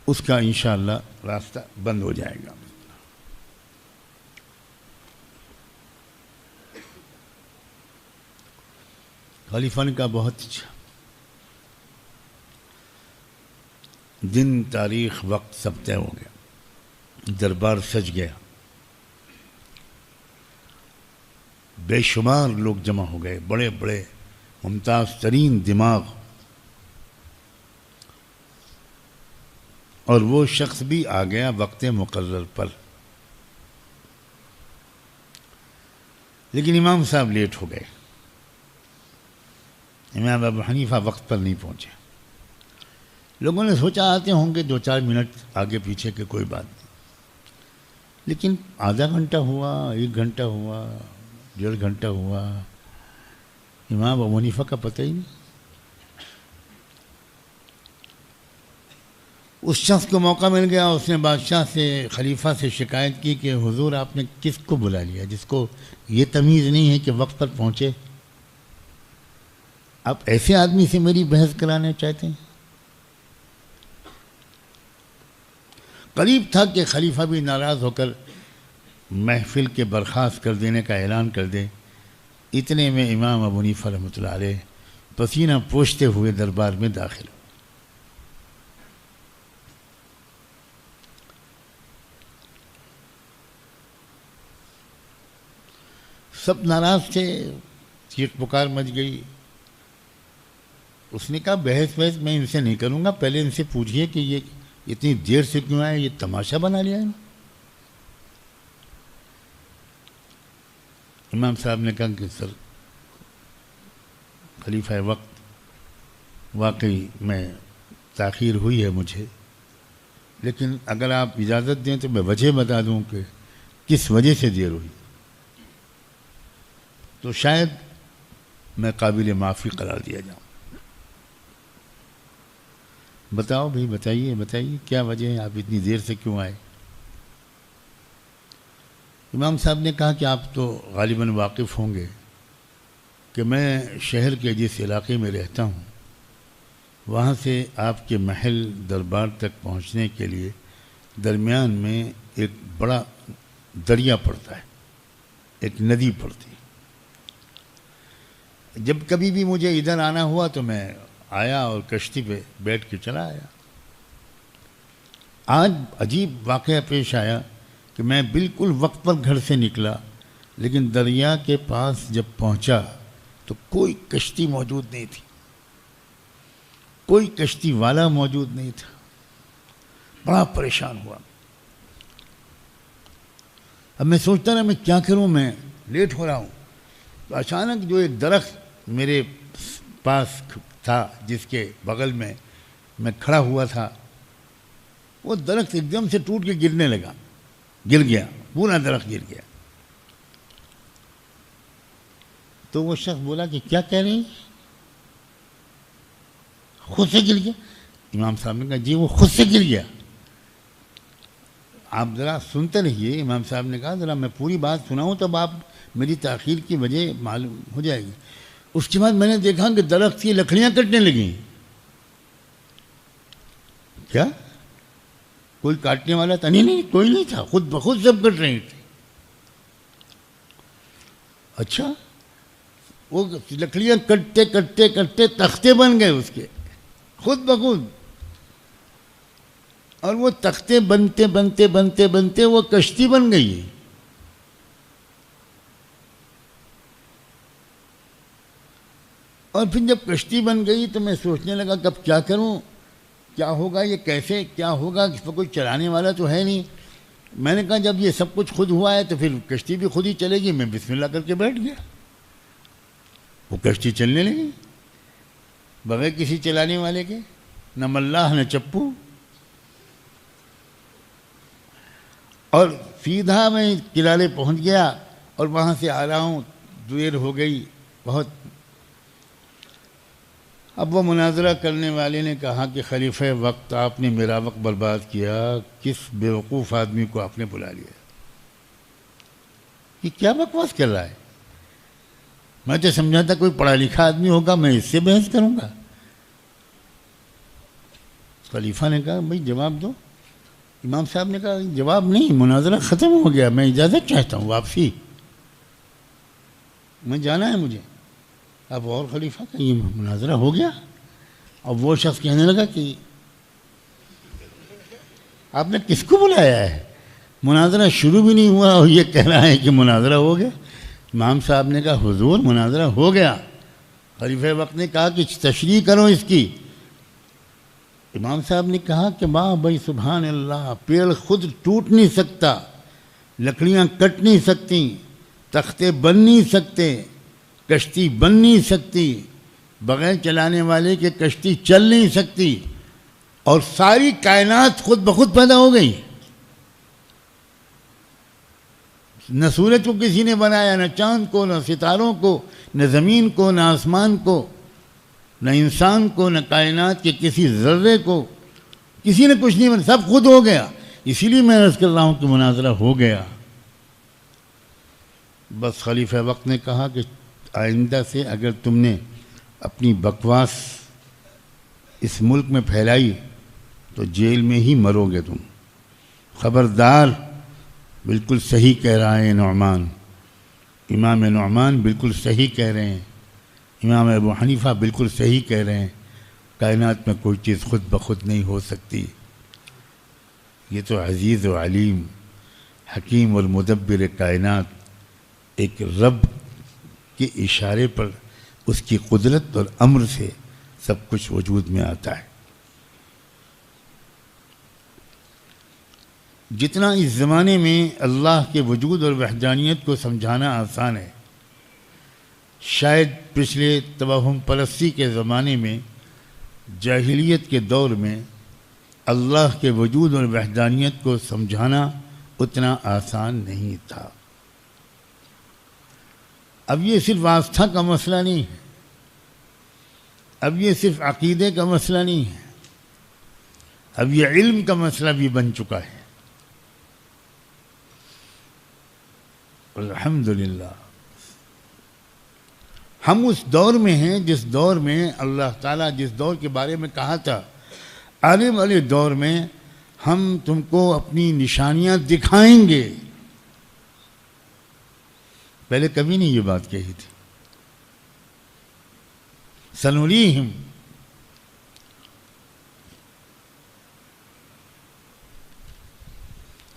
اس کا انشاءاللہ راستہ بند ہو جائے گا. خلیفہ نے کہا بہت اچھا. دن، تاریخ، وقت سب طے ہو گیا، دربار سج گیا، بے شمار لوگ جمع ہو گئے، بڑے بڑے ممتاز ترین دماغ، اور وہ شخص بھی آ گیا وقت مقرر پر. لیکن امام صاحب لیٹ ہو گئے. امام ابو حنیفہ وقت پر نہیں پہنچے. لوگوں نے سوچا آتے ہوں گے 2-4 منٹ آگے پیچھے کے، کوئی بات نہیں. لیکن آدھا گھنٹہ ہوا، 1 گھنٹہ ہوا، 1.5 گھنٹہ ہوا، امام ابو حنیفہ کا پتہ ہی نہیں. اس شخص کو موقع مل گیا، اس نے بادشاہ سے، خلیفہ سے شکایت کی کہ حضور آپ نے کس کو بلا لیا جس کو یہ تمیز نہیں ہے کہ وقت پر پہنچے؟ آپ ایسے آدمی سے میری بحث کرانا چاہتے ہیں؟ قریب تھا کہ خلیفہ بھی ناراض ہو کر محفل کے برخاست کر دینے کا اعلان کر دے. اتنے میں امام ابو حنیفہ رحمۃ اللہ علیہ پسینہ پوچھتے ہوئے دربار میں داخل ہوئے. سب ناراض تھے، چیخ پکار مچ گئی. اس نے کہا بحث میں ان سے نہیں کروں گا، پہلے ان سے پوچھئے کہ یہ اتنی دیر سے کیوں آئے، یہ تماشا بنا لیا ہے. امام صاحب نے کہا کہ سر خلیفہ وقت، واقعی میں تاخیر ہوئی ہے مجھے، لیکن اگر آپ اجازت دیں تو میں وجہ بتا دوں کہ کس وجہ سے دیر ہوئی تو شاید میں قابل معافی قرار دیا جاؤں. بتاؤ بھائی، بتائیے کیا وجہ ہے، آپ اتنی دیر سے کیوں آئے؟ امام صاحب نے کہا کہ آپ تو غالباً واقف ہوں گے کہ میں شہر کے جس علاقے میں رہتا ہوں وہاں سے آپ کے محل دربار تک پہنچنے کے لیے درمیان میں ایک بڑا دریا پڑتا ہے، ایک ندی پڑتی ہے. جب کبھی بھی مجھے ادھر آنا ہوا تو میں آیا اور کشتی پہ بیٹھ کے چلا آیا. آج عجیب واقعہ پیش آیا کہ میں بالکل وقت پر گھر سے نکلا، لیکن دریا کے پاس جب پہنچا تو کوئی کشتی موجود نہیں تھی، کوئی کشتی والا موجود نہیں تھا. بڑا پریشان ہوا. اب میں سوچتا رہا میں کیا کروں، میں لیٹ ہو رہا ہوں. تو اچانک جو ایک درخت میرے پاس تھا جس کے بغل میں میں کھڑا ہوا تھا، وہ درخت ایک دم سے ٹوٹ کے گرنے لگا، گر گیا، پورا درخت گر گیا. تو وہ شخص بولا کہ کیا کہہ رہے ہیں، خود سے گر گیا؟ امام صاحب نے کہا جی وہ خود سے گر گیا. آپ ذرا سنتے رہیے. امام صاحب نے کہا ذرا میں پوری بات سناؤں تب آپ میری تاخیر کی وجہ معلوم ہو جائے گی. اس کے بعد میں نے دیکھا کہ درخت کی لکڑیاں کٹنے لگیں. کیا کوئی کاٹنے والا تھا؟ نہیں کوئی نہیں تھا، خود بخود سب کٹ رہے تھے. اچھا، وہ لکڑیاں کٹتے کٹتے کٹتے تختے بن گئے اس کے خود بخود، اور وہ تختے بنتے بنتے بنتے بنتے وہ کشتی بن گئی. اور پھر جب کشتی بن گئی تو میں سوچنے لگا کہ اب کیا کروں، کیا ہوگا، یہ کیسے کیا ہوگا، اس پر کوئی چلانے والا تو ہے نہیں. میں نے کہا جب یہ سب کچھ خود ہوا ہے تو پھر کشتی بھی خود ہی چلے گی. میں بسم اللہ کر کے بیٹھ گیا, وہ کشتی چلنے لگی بغیر کسی چلانے والے کے, نہ ملاح نہ چپو. اور سیدھا میں کنارے پہنچ گیا اور وہاں سے آ رہا ہوں, دیر ہو گئی بہت. اب وہ مناظرہ کرنے والے نے کہا کہ خلیفہ وقت آپ نے میرا وقت برباد کیا, کس بیوقوف آدمی کو آپ نے بلا لیا, یہ کیا بکواس کر رہا ہے. میں تو سمجھا تھا کوئی پڑھا لکھا آدمی ہوگا, میں اس سے بحث کروں گا. خلیفہ نے کہا بھائی جواب دو. امام صاحب نے کہا جواب نہیں, مناظرہ ختم ہو گیا, میں اجازت چاہتا ہوں واپسی, میں جانا ہے مجھے. اب اور خلیفہ کا یہ مناظرہ ہو گیا. اب وہ شخص کہنے لگا کہ آپ نے کس کو بلایا ہے, مناظرہ شروع بھی نہیں ہوا اور یہ کہہ رہا ہے کہ مناظرہ ہو گیا. امام صاحب نے کہا حضور مناظرہ ہو گیا. خلیفہ وقت نے کہا کہ تشریح کرو اس کی. امام صاحب نے کہا کہ واہ بھائی سبحان اللہ, پیڑ خود ٹوٹ نہیں سکتا, لکڑیاں کٹ نہیں سکتی, تختے بن نہیں سکتے, کشتی بن نہیں سکتی, بغیر چلانے والے کے کشتی چل نہیں سکتی, اور ساری کائنات خود بخود پیدا ہو گئی. نہ سورج کو کسی نے بنایا, نہ چاند کو, نہ ستاروں کو, نہ زمین کو, نہ آسمان کو, نہ انسان کو, نہ کائنات کے کسی ذرے کو, کسی نے کچھ نہیں بنا, سب خود ہو گیا. اسی لیے میں عرض کر رہا ہوں کہ مناظرہ ہو گیا. بس خلیفہ وقت نے کہا کہ آئندہ سے اگر تم نے اپنی بکواس اس ملک میں پھیلائی تو جیل میں ہی مرو گے تم. خبردار. بالکل صحیح کہہ رہا ہے نعمان, امام نعمان بالکل صحیح کہہ رہے ہیں, امام ابو حنیفہ بالکل صحیح کہہ رہے ہیں. کائنات میں کوئی چیز خود بخود نہیں ہو سکتی. یہ تو عزیز و علیم, حکیم اور مدبر کائنات ایک رب کے اشارے پر اس کی قدرت اور امر سے سب کچھ وجود میں آتا ہے. جتنا اس زمانے میں اللہ کے وجود اور وحدانیت کو سمجھانا آسان ہے, شاید پچھلے توہم پرستی کے زمانے میں, جاہلیت کے دور میں اللہ کے وجود اور وحدانیت کو سمجھانا اتنا آسان نہیں تھا. اب یہ صرف آستھا کا مسئلہ نہیں ہے, اب یہ صرف عقیدے کا مسئلہ نہیں ہے, اب یہ علم کا مسئلہ بھی بن چکا ہے. الحمدللہ ہم اس دور میں ہیں جس دور میں اللہ تعالیٰ جس دور کے بارے میں کہا تھا آنے والے دور میں ہم تم کو اپنی نشانیاں دکھائیں گے. پہلے کبھی نہیں یہ بات کہی تھی. سنوریہم,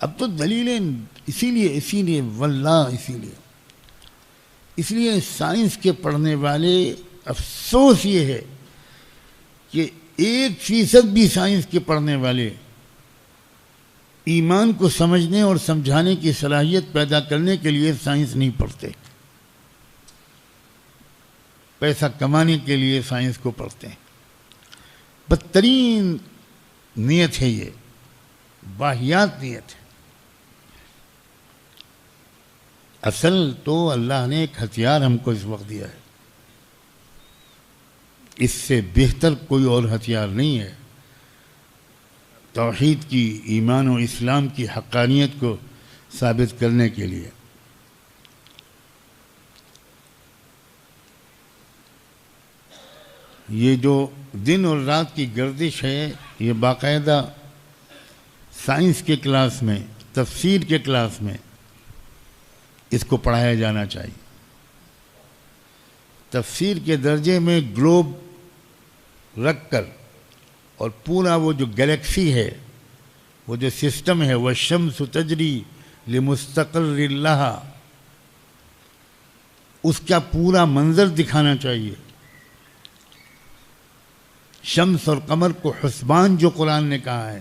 اب تو دلیلیں اسی لیے واللہ اس لیے سائنس کے پڑھنے والے افسوس یہ ہے کہ 1% بھی سائنس کے پڑھنے والے ایمان کو سمجھنے اور سمجھانے کی صلاحیت پیدا کرنے کے لیے سائنس نہیں پڑھتے. پیسہ کمانے کے لیے سائنس کو پڑھتے ہیں. بدترین نیت ہے یہ, واہیات نیت ہے. اصل تو اللہ نے ایک ہتھیار ہم کو اس وقت دیا ہے, اس سے بہتر کوئی اور ہتھیار نہیں ہے توحید کی, ایمان و اسلام کی حقانیت کو ثابت کرنے کے لیے. یہ جو دن اور رات کی گردش ہے یہ باقاعدہ سائنس کے کلاس میں, تفسیر کے کلاس میں اس کو پڑھایا جانا چاہیے. تفسیر کے درجے میں گلوب رکھ کر اور پورا وہ جو گلیکسی ہے, وہ جو سسٹم ہے, والشمس تجری لمستقر لہا, اس کا پورا منظر دکھانا چاہیے. شمس اور قمر کو حسبان جو قرآن نے کہا ہے,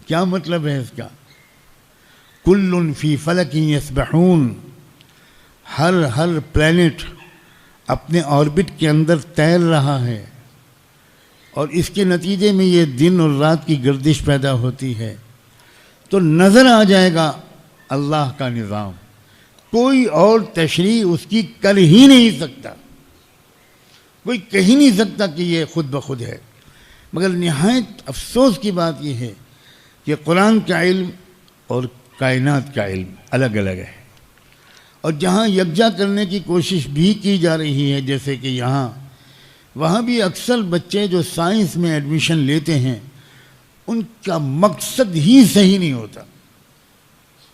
کیا مطلب ہے اس کا؟ کل فی فلک یسبحون، ہر پلانٹ اپنے آربٹ کے اندر تیر رہا ہے، اور اس کے نتیجے میں یہ دن اور رات کی گردش پیدا ہوتی ہے، تو نظر آ جائے گا اللہ کا نظام، کوئی اور تشریح اس کی کر ہی نہیں سکتا، کوئی کہہ نہیں سکتا کہ یہ خود بخود ہے۔ مگر نہایت افسوس کی بات یہ ہے کہ قرآن کا علم اور کائنات کا علم الگ الگ ہے، اور جہاں یکجا کرنے کی کوشش بھی کی جا رہی ہے، جیسے کہ یہاں، وہاں بھی اکثر بچے جو سائنس میں ایڈمیشن لیتے ہیں ان کا مقصد ہی صحیح نہیں ہوتا،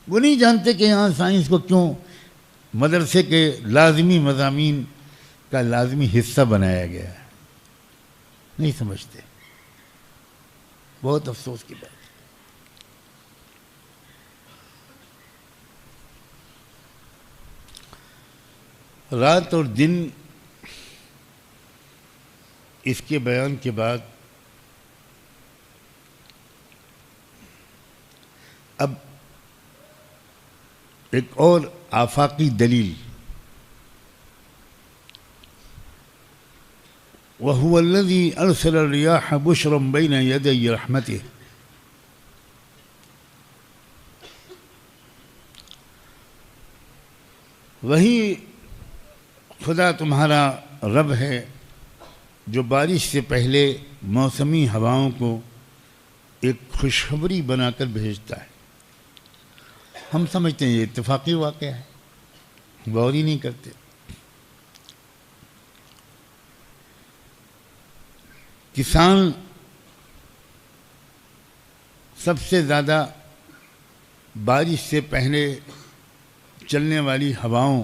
وہ نہیں جانتے کہ یہاں سائنس کو کیوں مدرسے کے لازمی مضامین کا لازمی حصہ بنایا گیا ہے، نہیں سمجھتے، بہت افسوس کی بات۔ رات اور دن اس کے بیان کے بعد اب ایک اور آفاقی دلیل، وَهُوَ الَّذِي أَرْسَلَ الرِّيَاحَ بُشْرًا بَيْنَ يَدَيْ رَحْمَتِهِ، وہی خدا تمہارا رب ہے جو بارش سے پہلے موسمی ہواؤں کو ایک خوشخبری بنا کر بھیجتا ہے۔ ہم سمجھتے ہیں یہ اتفاقی واقعہ ہے، غور ہی نہیں کرتے۔ کسان سب سے زیادہ بارش سے پہلے چلنے والی ہواؤں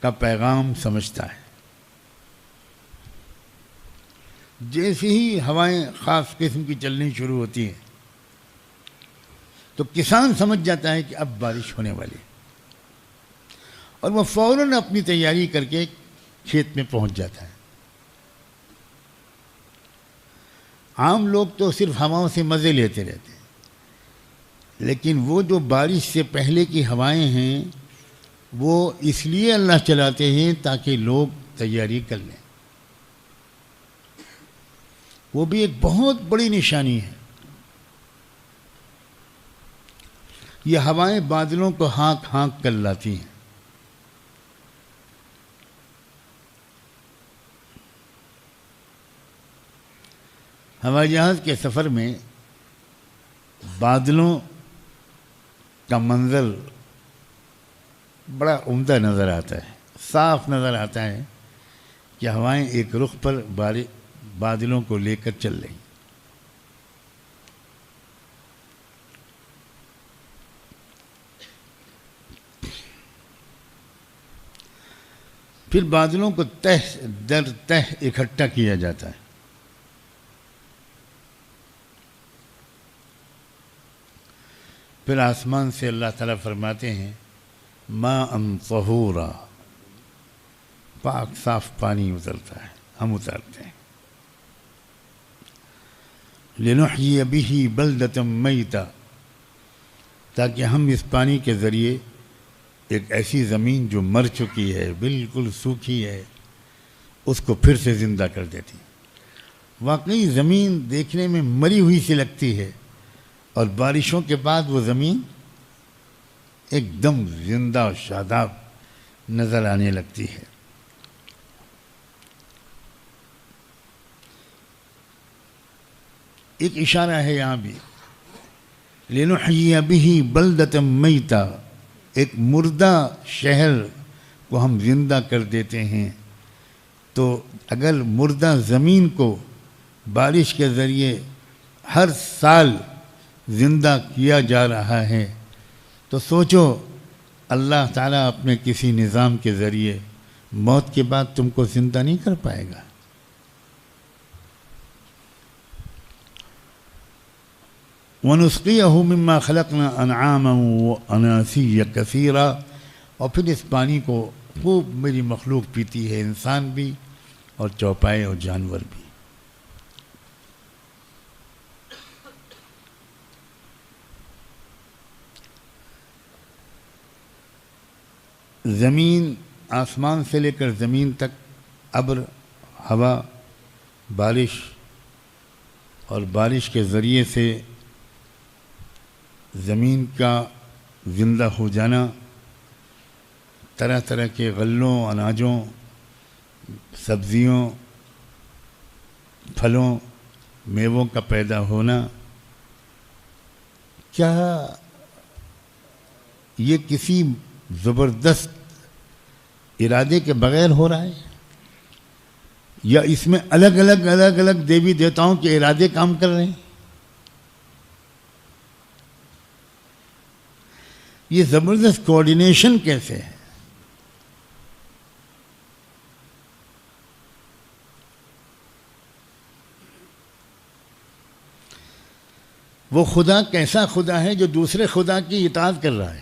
کا پیغام سمجھتا ہے۔ جیسے ہی ہوائیں خاص قسم کی چلنی شروع ہوتی ہیں تو کسان سمجھ جاتا ہے کہ اب بارش ہونے والی ہے، اور وہ فوراً اپنی تیاری کر کے کھیت میں پہنچ جاتا ہے۔ عام لوگ تو صرف ہواؤں سے مزے لیتے رہتے ہیں، لیکن وہ جو بارش سے پہلے کی ہوائیں ہیں وہ اس لیے اللہ چلاتے ہیں تاکہ لوگ تیاری کر لیں۔ وہ بھی ایک بہت بڑی نشانی ہے۔ یہ ہوائیں بادلوں کو ہانک ہانک کر لاتی ہیں۔ ہوائی جہاز کے سفر میں بادلوں کا منظر بڑا عمدہ نظر آتا ہے، صاف نظر آتا ہے کہ ہوائیں ایک رخ پر بادلوں کو لے کر چل رہی۔ پھر بادلوں کو تہ در تہ اکٹھا کیا جاتا ہے۔ پھر آسمان سے اللہ تعالیٰ فرماتے ہیں ماء طہورا، پاک صاف پانی اترتا ہے، ہم اتارتے ہیں۔ لنحیی بہ بلدۃ میتا، تاکہ ہم اس پانی کے ذریعے ایک ایسی زمین جو مر چکی ہے، بالکل سوکھی ہے، اس کو پھر سے زندہ کر دیتی۔ واقعی زمین دیکھنے میں مری ہوئی سی لگتی ہے، اور بارشوں کے بعد وہ زمین ایک دم زندہ اور شاداب نظر آنے لگتی ہے۔ ایک اشارہ ہے یہاں بھی، لنحیی بہ بلدۃ میتا، ایک مردہ شہر کو ہم زندہ کر دیتے ہیں۔ تو اگر مردہ زمین کو بارش کے ذریعے ہر سال زندہ کیا جا رہا ہے تو سوچو اللہ تعالیٰ اپنے کسی نظام کے ذریعے موت کے بعد تم کو زندہ نہیں کر پائے گا۔ وَنُسْقِيَهُ مِمَّا خَلَقْنَا أَنْعَامًا وَأَنَاسِيَّ كَثِيرًا، اور پھر اس پانی کو خوب میری مخلوق پیتی ہے، انسان بھی اور چوپائے اور جانور بھی۔ زمین، آسمان سے لے کر زمین تک ابر، ہوا، بارش اور بارش کے ذریعے سے زمین کا زندہ ہو جانا، طرح طرح کے غلوں، اناجوں، سبزیوں، پھلوں، میووں کا پیدا ہونا، کیا یہ کسی زبردست ارادے کے بغیر ہو رہا ہے؟ یا اس میں الگ الگ دیوی دیوتاؤں کے ارادے کام کر رہے ہیں؟ یہ زبردست کوآرڈینیشن کیسے ہے؟ وہ خدا کیسا خدا ہے جو دوسرے خدا کی اطاعت کر رہا ہے؟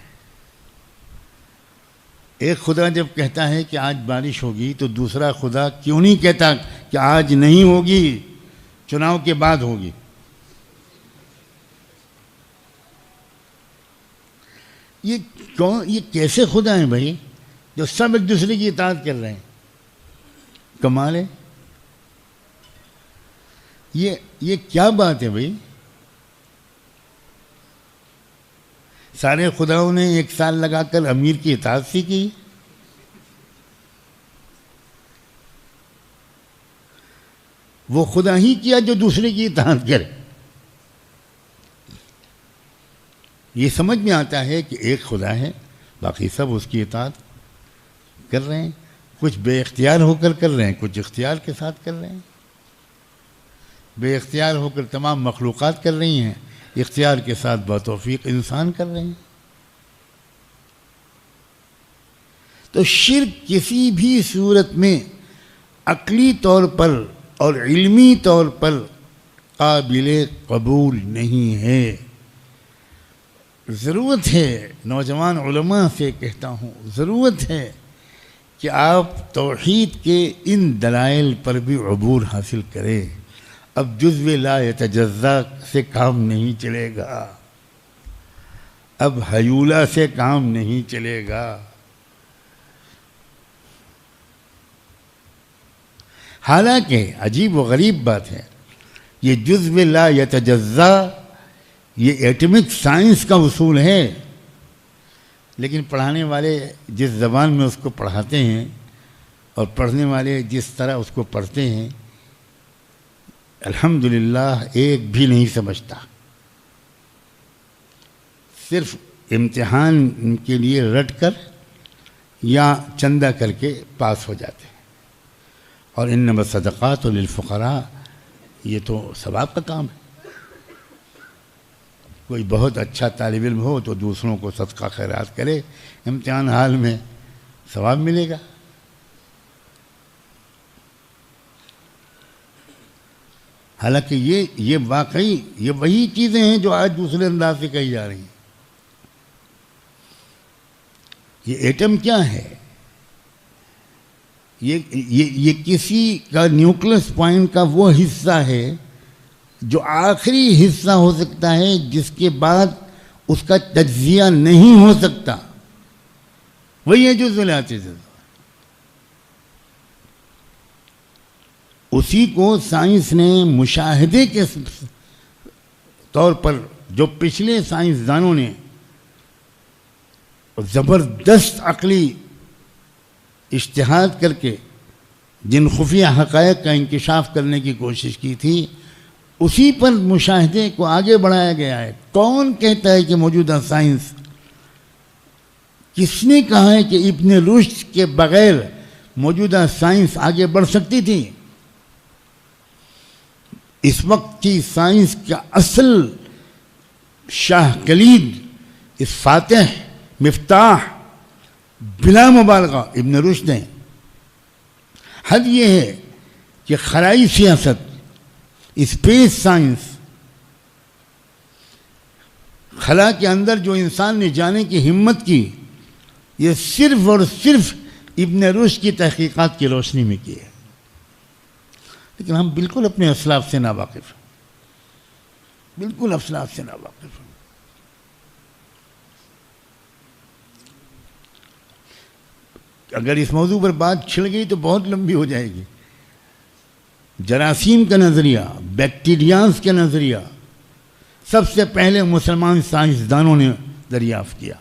ایک خدا جب کہتا ہے کہ آج بارش ہوگی تو دوسرا خدا کیوں نہیں کہتا کہ آج نہیں ہوگی، چناؤ کے بعد ہوگی؟ یہ کیسے خدا ہیں بھائی جو سب ایک دوسرے کی اطاعت کر رہے ہیں؟ کمال ہے۔ یہ کیا بات ہے بھائی؟ سارے خداؤں نے ایک سال لگا کر امیر کی اطاعت سیکھی، وہ خدا ہی کیا جو دوسرے کی اطاعت کرے۔ یہ سمجھ میں آتا ہے کہ ایک خدا ہے، باقی سب اس کی اطاعت کر رہے ہیں، کچھ بے اختیار ہو کر رہے ہیں، کچھ اختیار کے ساتھ کر رہے ہیں۔ بے اختیار ہو کر تمام مخلوقات کر رہی ہیں، اختیار کے ساتھ بتوفیق انسان کر رہے ہیں۔ تو شرک کسی بھی صورت میں عقلی طور پر اور علمی طور پر قابل قبول نہیں ہے۔ ضرورت ہے، نوجوان علماء سے کہتا ہوں، ضرورت ہے کہ آپ توحید کے ان دلائل پر بھی عبور حاصل کریں۔ اب جزو لا یتجزا سے کام نہیں چلے گا، اب ہیولہ سے کام نہیں چلے گا۔ حالانکہ عجیب و غریب بات ہے، یہ جزو لا یتجزا یہ ایٹمک سائنس کا اصول ہے، لیکن پڑھانے والے جس زبان میں اس کو پڑھاتے ہیں اور پڑھنے والے جس طرح اس کو پڑھتے ہیں، الحمدللہ ایک بھی نہیں سمجھتا، صرف امتحان کے لیے رٹ کر یا چندہ کر کے پاس ہو جاتے ہیں۔ اور انما الصدقات للفقراء، یہ تو ثواب کا کام ہے۔ کوئی بہت اچھا طالب علم ہو تو دوسروں کو صدقہ خیرات کرے، امتحان حال میں ثواب ملے گا۔ حالانکہ یہ واقعی یہ وہی چیزیں ہیں جو آج دوسرے انداز سے کہی جا رہی ہیں۔ یہ ایٹم کیا ہے؟ یہ کسی کا نیوکلس پوائنٹ کا وہ حصہ ہے جو آخری حصہ ہو سکتا ہے، جس کے بعد اس کا تجزیہ نہیں ہو سکتا، وہی ہے جو ذلات سے۔ اسی کو سائنس نے مشاہدے کے طور پر، جو پچھلے سائنسدانوں نے زبردست عقلی اجتہاد کر کے جن خفیہ حقائق کا انکشاف کرنے کی کوشش کی تھی، اسی پر مشاہدے کو آگے بڑھایا گیا ہے۔ کون کہتا ہے کہ موجودہ سائنس؟ کس نے کہا ہے کہ ابن رشد کے بغیر موجودہ سائنس آگے بڑھ سکتی تھی؟ اس وقت کی سائنس کا اصل شاہ کلید، اس فاتح مفتاح بلا مبالغہ ابن رشد ہیں۔ حد یہ ہے کہ خلائی سیاست، اسپیس سائنس، خلا کے اندر جو انسان نے جانے کی ہمت کی، یہ صرف اور صرف ابن رشد کی تحقیقات کی روشنی میں کی ہے۔ لیکن ہم بالکل اپنے اسلاف سے ناواقف ہیں، بالکل اسلاف سے ناواقف ہیں۔ اگر اس موضوع پر بات چھڑ گئی تو بہت لمبی ہو جائے گی. جراثیم کا نظریہ، بیکٹیریاز کا نظریہ سب سے پہلے مسلمان سائنسدانوں نے دریافت کیا.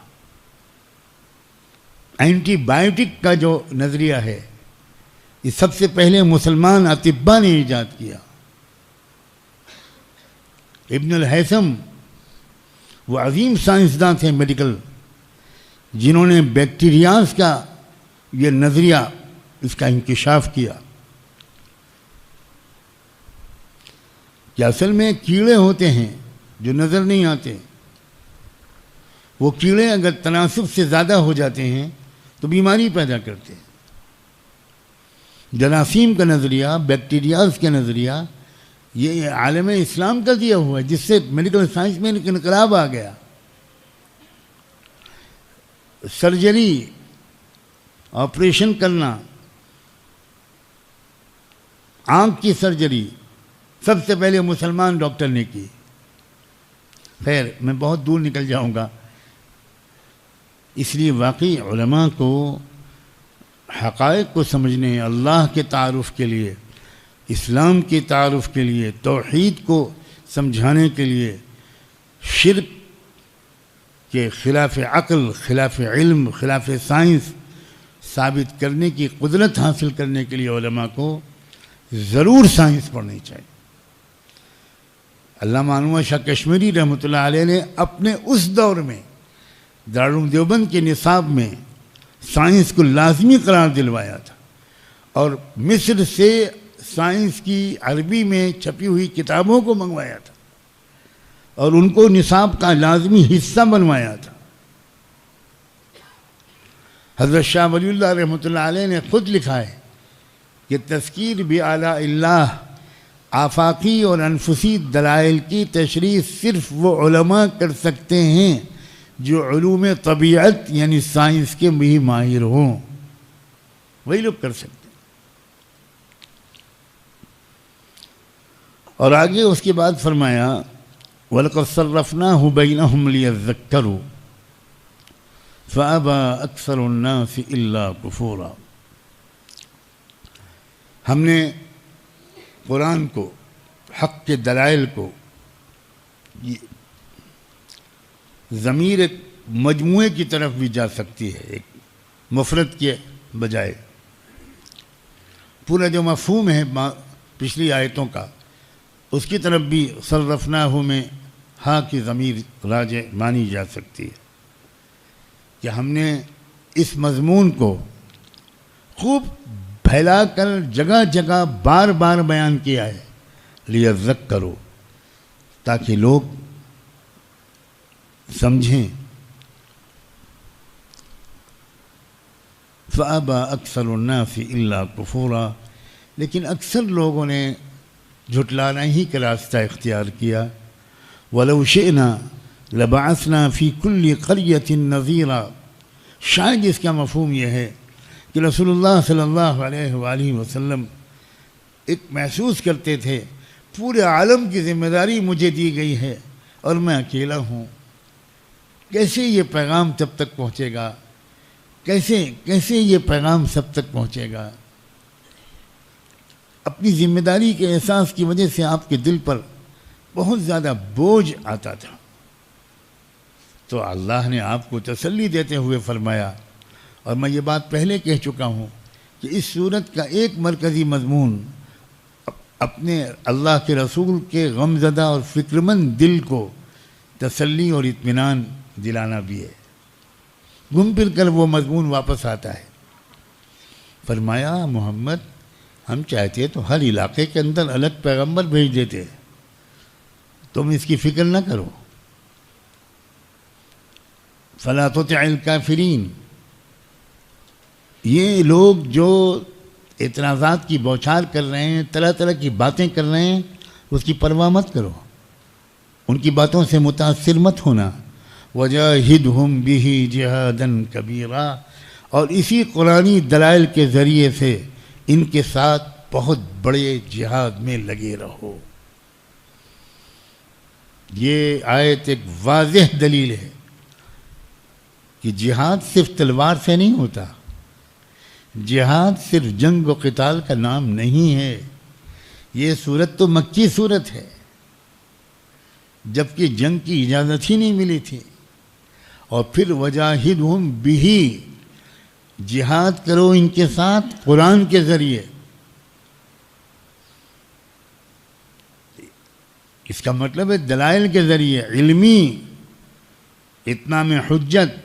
اینٹی بائیوٹک کا جو نظریہ ہے یہ سب سے پہلے مسلمان اطباء نے ایجاد کیا. ابن الہیثم وہ عظیم سائنسداں تھے میڈیکل، جنہوں نے بیکٹیریاز کا یہ نظریہ اس کا انکشاف کیا کہ اصل میں کیڑے ہوتے ہیں جو نظر نہیں آتے. وہ کیڑے اگر تناسب سے زیادہ ہو جاتے ہیں تو بیماری پیدا کرتے ہیں. جراثیم کا نظریہ، بیکٹیریاز کا نظریہ یہ عالم اسلام کا دیا ہوا ہے، جس سے میڈیکل سائنس میں انقلاب آ گیا. سرجری، آپریشن کرنا، آنکھ کی سرجری سب سے پہلے مسلمان ڈاکٹر نے کی. خیر میں بہت دور نکل جاؤں گا، اس لیے واقعی علماء کو حقائق کو سمجھنے، اللہ کے تعارف کے لیے، اسلام کے تعارف کے لیے، توحید کو سمجھانے کے لیے، شرک کے خلاف عقل، خلاف علم، خلاف سائنس ثابت کرنے کی قدرت حاصل کرنے کے لیے علماء کو ضرور سائنس پڑھنی چاہیے. علامہ انور شاہ کشمیری رحمۃ اللہ علیہ نے اپنے اس دور میں دارالعلوم دیوبند کے نصاب میں سائنس کو لازمی قرار دلوایا تھا، اور مصر سے سائنس کی عربی میں چھپی ہوئی کتابوں کو منگوایا تھا اور ان کو نصاب کا لازمی حصہ بنوایا تھا. حضرت شاہ ولی اللہ رحمۃ اللہ علیہ نے خود لکھا ہے کہ تذکیر بآلاء اللہ، آفاقی اور انفسی دلائل کی تشریح صرف وہ علماء کر سکتے ہیں جو علوم طبیعت یعنی سائنس کے بھی ماہر ہوں، وہی لوگ کر سکتے ہیں. اور آگے اس کے بعد فرمایا وَلَقَدْ صَرَّفْنَاهُ بَيْنَهُمْ لِيَذَّكَّرُوا فَأَبَى أَكْثَرُ النَّاسِ إِلَّا كُفُورًا. ہم نے قرآن کو، حق کے دلائل کو، ضمیر ایک مجموعے کی طرف بھی جا سکتی ہے، ایک مفرد کے بجائے. پورا جو مفہوم ہے پچھلی آیتوں کا، اس کی طرف بھی صرفناہ میں ہاں کی ضمیر راجع مانی جا سکتی ہے کہ ہم نے اس مضمون کو خوب پھیلا کر جگہ جگہ بار بار بیان کیا ہے، لیذکروا، تاکہ لوگ سمجھیں. فَأَبَى أَكْثَرُ النَّاسِ إِلَّا كُفُورًا، لیکن اکثر لوگوں نے جھٹلانا ہی کا راستہ اختیار کیا. وَلَوْ شِئْنَا لَبَعَثْنَا فِي كُلِّ قَرْيَةٍ نَذِيرًا. شاید اس کا مفہوم یہ ہے کہ رسول اللہ صلی اللہ علیہ وآلہ وسلم ایک محسوس کرتے تھے پورے عالم کی ذمہ داری مجھے دی گئی ہے اور میں اکیلا ہوں، کیسے یہ پیغام تب تک پہنچے گا، کیسے یہ پیغام سب تک پہنچے گا. اپنی ذمہ داری کے احساس کی وجہ سے آپ کے دل پر بہت زیادہ بوجھ آتا تھا. تو اللہ نے آپ کو تسلی دیتے ہوئے فرمایا، اور میں یہ بات پہلے کہہ چکا ہوں کہ اس سورت کا ایک مرکزی مضمون اپنے اللہ کے رسول کے غمزدہ اور فکرمند دل کو تسلی اور اطمینان دلانا بھی ہے. گھوم پھر کر وہ مضمون واپس آتا ہے. فرمایا محمد ہم چاہتے تو ہر علاقے کے اندر الگ پیغمبر بھیج دیتے، تم اس کی فکر نہ کرو. فلا تطع الکافرین، یہ لوگ جو اعتراضات کی بوچھار کر رہے ہیں، طرح طرح کی باتیں کر رہے ہیں، اس کی پرواہ مت کرو، ان کی باتوں سے متاثر مت ہونا. وجاہدہم بہ جہادا کبیرا، اور اسی قرآنی دلائل کے ذریعے سے ان کے ساتھ بہت بڑے جہاد میں لگے رہو. یہ آیت ایک واضح دلیل ہے کہ جہاد صرف تلوار سے نہیں ہوتا، جہاد صرف جنگ و قتال کا نام نہیں ہے. یہ صورت تو مکی صورت ہے جبکہ جنگ کی اجازت ہی نہیں ملی تھی. اور پھر وجاہدہم بہ، جہاد کرو ان کے ساتھ قرآن کے ذریعے. اس کا مطلب ہے دلائل کے ذریعے، علمی اتمام حجت،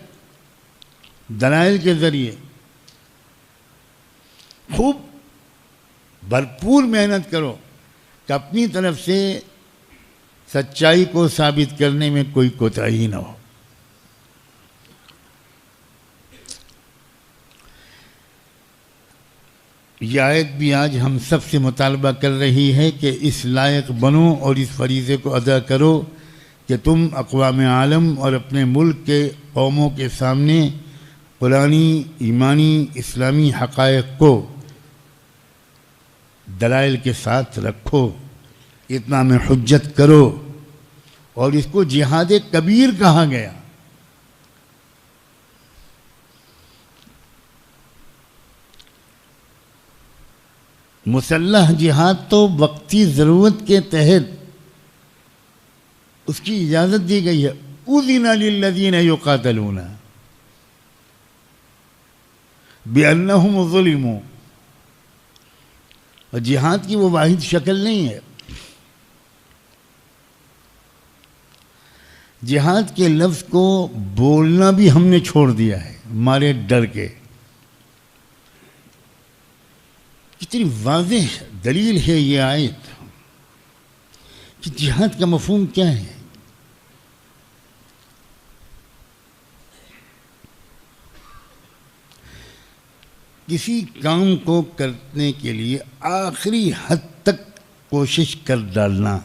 دلائل کے ذریعے خوب بھرپور محنت کرو کہ اپنی طرف سے سچائی کو ثابت کرنے میں کوئی کوتاہی نہ ہو. یہ آیت بھی آج ہم سب سے مطالبہ کر رہی ہے کہ اس لائق بنو اور اس فریضے کو ادا کرو کہ تم اقوام عالم اور اپنے ملک کے قوموں کے سامنے قرآنی، ایمانی، اسلامی حقائق کو دلائل کے ساتھ رکھو، اتمام حجت کرو. اور اس کو جہاد کبیر کہا گیا. مسلح جہاد تو وقتی ضرورت کے تحت اس کی اجازت دی گئی ہے. اذن للذین یقاتلون بأنہم ظلموا. اور جہاد کی وہ واحد شکل نہیں ہے. جہاد کے لفظ کو بولنا بھی ہم نے چھوڑ دیا ہے مارے ڈر کے. کتنی واضح دلیل ہے یہ آیت کہ جہاد کا مفہوم کیا ہے. کسی کام کو کرنے کے لیے آخری حد تک کوشش کر ڈالنا،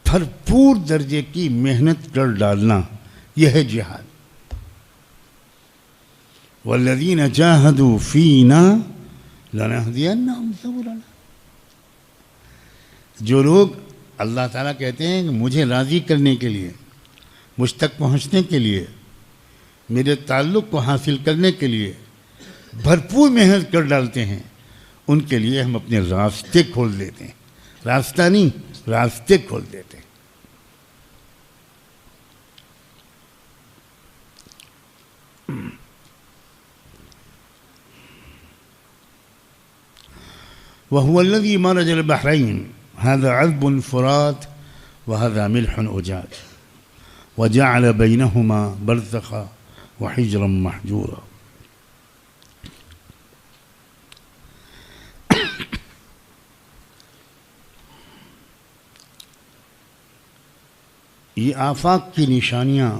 بھرپور درجے کی محنت کر ڈالنا، یہ ہے جہاد. والذین جاہدوا فینا لنہدینہم سبلنا. جو لوگ اللہ تعالیٰ کہتے ہیں کہ مجھے راضی کرنے کے لیے، مجھ تک پہنچنے کے لیے، میرے تعلق کو حاصل کرنے کے لیے بھرپور محنت کر ڈالتے ہیں، ان کے لیے ہم اپنے راستے کھول دیتے ہیں. راستہ نہیں، راستے کھول دیتے ہیں. وهو الذي مرج البحرين هذا عذب فرات وهذا ملح أجاج وجعل بينهما برزخا وحجرا محجورا. یہ آفاق کی نشانیاں،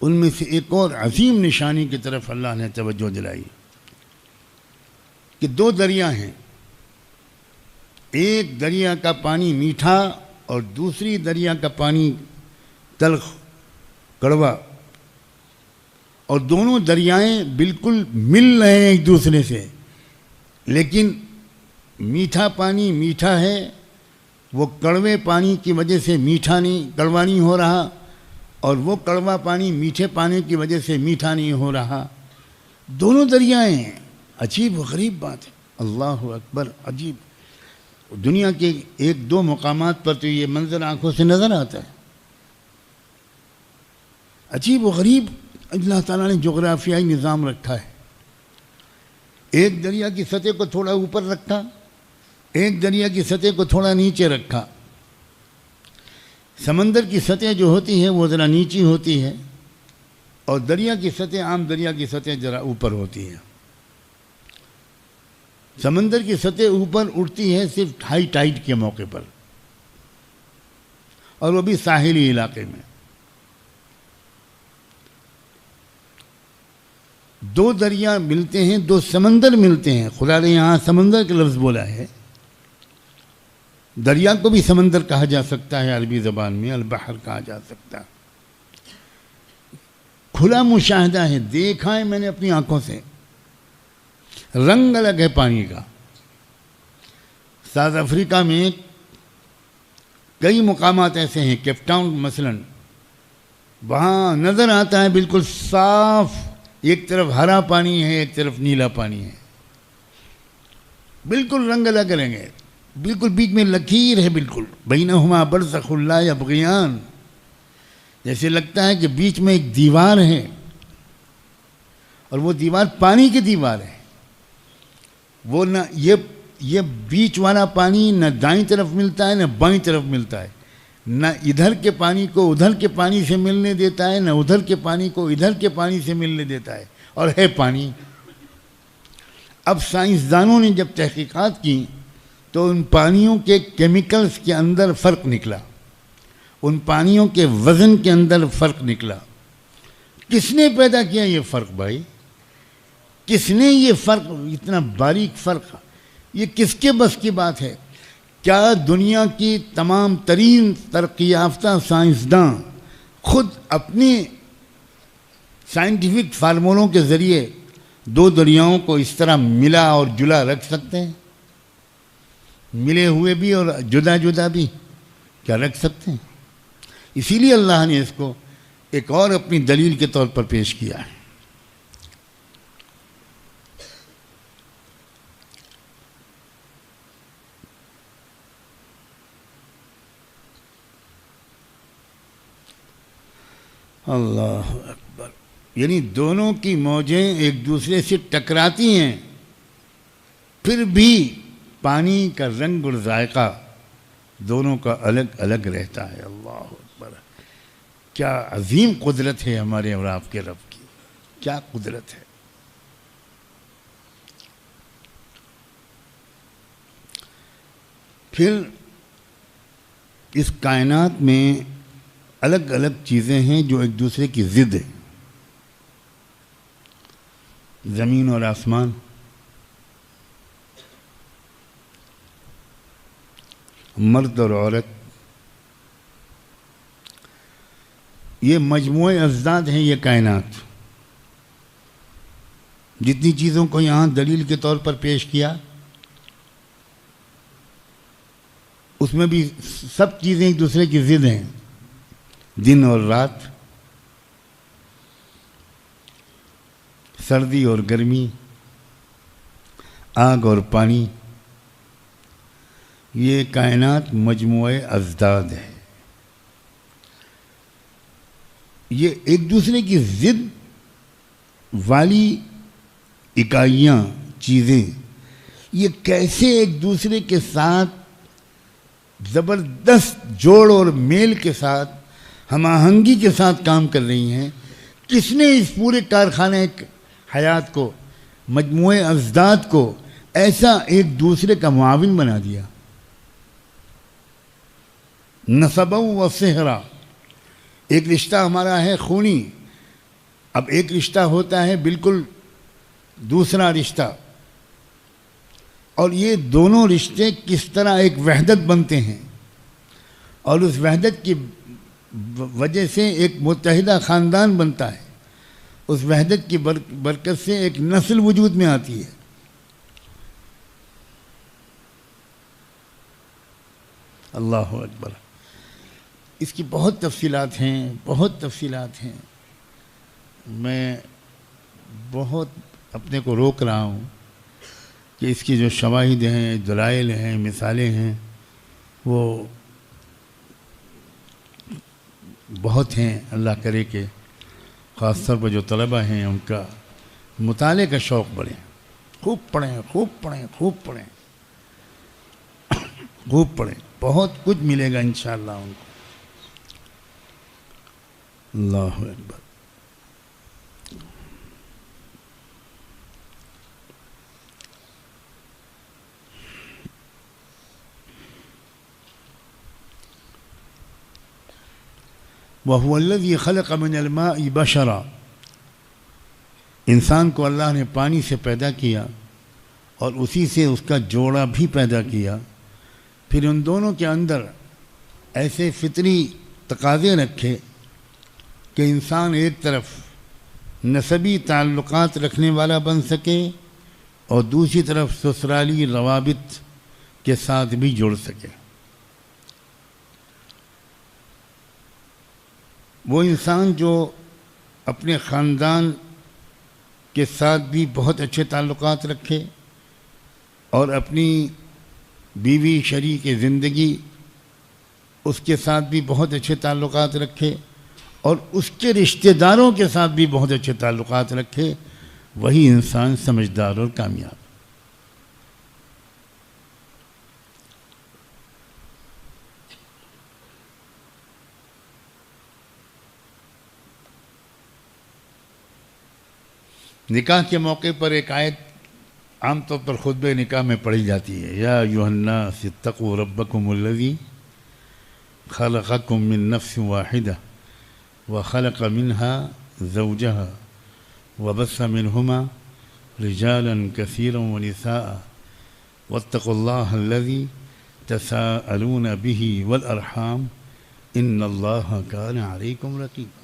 ان میں سے ایک اور عظیم نشانی کی طرف اللہ نے توجہ دلائی کہ دو دریا ہیں. ایک دریا کا پانی میٹھا اور دوسری دریا کا پانی تلخ، کڑوا، اور دونوں دریائیں بالکل مل رہے ہیں ایک دوسرے سے، لیکن میٹھا پانی میٹھا ہے، وہ کڑوے پانی کی وجہ سے میٹھا نہیں، کڑوا نہیں ہو رہا، اور وہ کڑوا پانی میٹھے پانی کی وجہ سے میٹھا نہیں ہو رہا. دونوں دریائیں ہیں. عجیب و غریب بات ہے. اللہ اکبر. عجیب. دنیا کے ایک دو مقامات پر تو یہ منظر آنکھوں سے نظر آتا ہے. عجیب و غریب اللہ تعالیٰ نے جغرافیائی نظام رکھا ہے. ایک دریا کی سطح کو تھوڑا اوپر رکھا، ایک دریا کی سطح کو تھوڑا نیچے رکھا. سمندر کی سطح جو ہوتی ہے وہ ذرا نیچی ہوتی ہے، اور دریا کی سطح، عام دریا کی سطح ذرا اوپر ہوتی ہے. سمندر کی سطح اوپر اٹھتی ہے صرف ہائی ٹائڈ کے موقع پر، اور وہ بھی ساحلی علاقے میں. دو دریا ملتے ہیں، دو سمندر ملتے ہیں. خدا نے یہاں سمندر کا لفظ بولا ہے. دریا کو بھی سمندر کہا جا سکتا ہے، عربی زبان میں البحر کہا جا سکتا ہے. کھلا مشاہدہ ہے، دیکھا ہے میں نے اپنی آنکھوں سے. رنگ الگ ہے پانی کا. ساؤتھ افریقہ میں کئی مقامات ایسے ہیں، کیپ ٹاؤن مثلا، وہاں نظر آتا ہے بالکل صاف ایک طرف ہرا پانی ہے، ایک طرف نیلا پانی ہے، بالکل رنگ الگ الگ ہے، بالکل بیچ میں لکیر ہے، بالکل بینہما برزخ لا یبغیان، جیسے لگتا ہے کہ بیچ میں ایک دیوار ہے اور وہ دیوار پانی کی دیوار ہے. وہ نہ یہ بیچ والا پانی نہ دائیں طرف ملتا ہے نہ بائیں طرف ملتا ہے، نہ ادھر کے پانی کو ادھر کے پانی سے ملنے دیتا ہے، نہ ادھر کے پانی کو ادھر کے پانی سے ملنے دیتا ہے، اور ہے پانی. اب سائنسدانوں نے جب تحقیقات کی تو ان پانیوں کے کیمیکلز کے اندر فرق نکلا، ان پانیوں کے وزن کے اندر فرق نکلا. کس نے پیدا کیا یہ فرق بھائی؟ کس نے یہ فرق، اتنا باریک فرق، یہ کس کے بس کی بات ہے؟ کیا دنیا کی تمام ترین ترقی یافتہ سائنسداں خود اپنے سائنٹیفک فارمولوں کے ذریعے دو دریاؤں کو اس طرح ملا اور جلا رکھ سکتے ہیں؟ ملے ہوئے بھی اور جدا جدا بھی کیا رکھ سکتے ہیں؟ اسی لیے اللہ نے اس کو ایک اور اپنی دلیل کے طور پر پیش کیا ہے. اللہ اکبر. یعنی دونوں کی موجیں ایک دوسرے سے ٹکراتی ہیں، پھر بھی پانی کا رنگ اور ذائقہ دونوں کا الگ الگ رہتا ہے. اللہ اکبر. کیا عظیم قدرت ہے ہمارے اور آپ کے رب کی، کیا قدرت ہے. پھر اس کائنات میں الگ الگ چیزیں ہیں جو ایک دوسرے کی ضد ہیں. زمین اور آسمان، مرد اور عورت، یہ مجموعے اجزاد ہیں. یہ کائنات جتنی چیزوں کو یہاں دلیل کے طور پر پیش کیا، اس میں بھی سب چیزیں ایک دوسرے کی ضد ہیں. دن اور رات، سردی اور گرمی، آگ اور پانی، یہ کائنات مجموعے اجزاد ہے. یہ ایک دوسرے کی ضد والی اکائیاں، چیزیں، یہ کیسے ایک دوسرے کے ساتھ زبردست جوڑ اور میل کے ساتھ، ہم آہنگی کے ساتھ کام کر رہی ہیں. کس نے اس پورے کارخانے حیات کو، مجموعے اجزاد کو ایسا ایک دوسرے کا معاون بنا دیا؟ نسبا و صہرا. ایک رشتہ ہمارا ہے خونی، اب ایک رشتہ ہوتا ہے بالکل دوسرا رشتہ، اور یہ دونوں رشتے کس طرح ایک وحدت بنتے ہیں، اور اس وحدت کی وجہ سے ایک متحدہ خاندان بنتا ہے. اس وحدت کی برکت سے ایک نسل وجود میں آتی ہے. اللہ اکبر. اس کی بہت تفصیلات ہیں، بہت تفصیلات ہیں. میں بہت اپنے کو روک رہا ہوں کہ اس کی جو شواہد ہیں، دلائل ہیں، مثالیں ہیں، وہ بہت ہیں. اللہ کرے کہ خاص طور پر جو طلبہ ہیں ان کا مطالعے کا شوق بڑھے. خوب پڑھیں، خوب پڑھیں، خوب پڑھیں، خوب پڑھیں. بہت کچھ ملے گا انشاءاللہ ان کو. اللہ اکبر. وَهُوَ الَّذِي خَلَقَ مِنَ الْمَاءِ بَشَرًا. انسان کو اللہ نے پانی سے پیدا کیا اور اسی سے اس کا جوڑا بھی پیدا کیا. پھر ان دونوں کے اندر ایسے فطری تقاضے رکھے کہ انسان ایک طرف نسبی تعلقات رکھنے والا بن سکے اور دوسری طرف سسرالی روابط کے ساتھ بھی جڑ سکے. وہ انسان جو اپنے خاندان کے ساتھ بھی بہت اچھے تعلقات رکھے اور اپنی بیوی شریک زندگی اس کے ساتھ بھی بہت اچھے تعلقات رکھے اور اس کے رشتہ داروں کے ساتھ بھی بہت اچھے تعلقات رکھے، وہی انسان سمجھدار اور کامیاب۔ نکاح کے موقع پر ایک آیت عام طور پر خطبہ نکاح میں پڑھی جاتی ہے، یا ایھا الناس اتقوا ربکم الذی خلقکم من نفس واحدہ وخلق منها زوجها وبث منهما رجالا كثيرا ونساء واتقوا الله الذي تساءلون به والأرحام ان اللہ کان علیکم رقیبا۔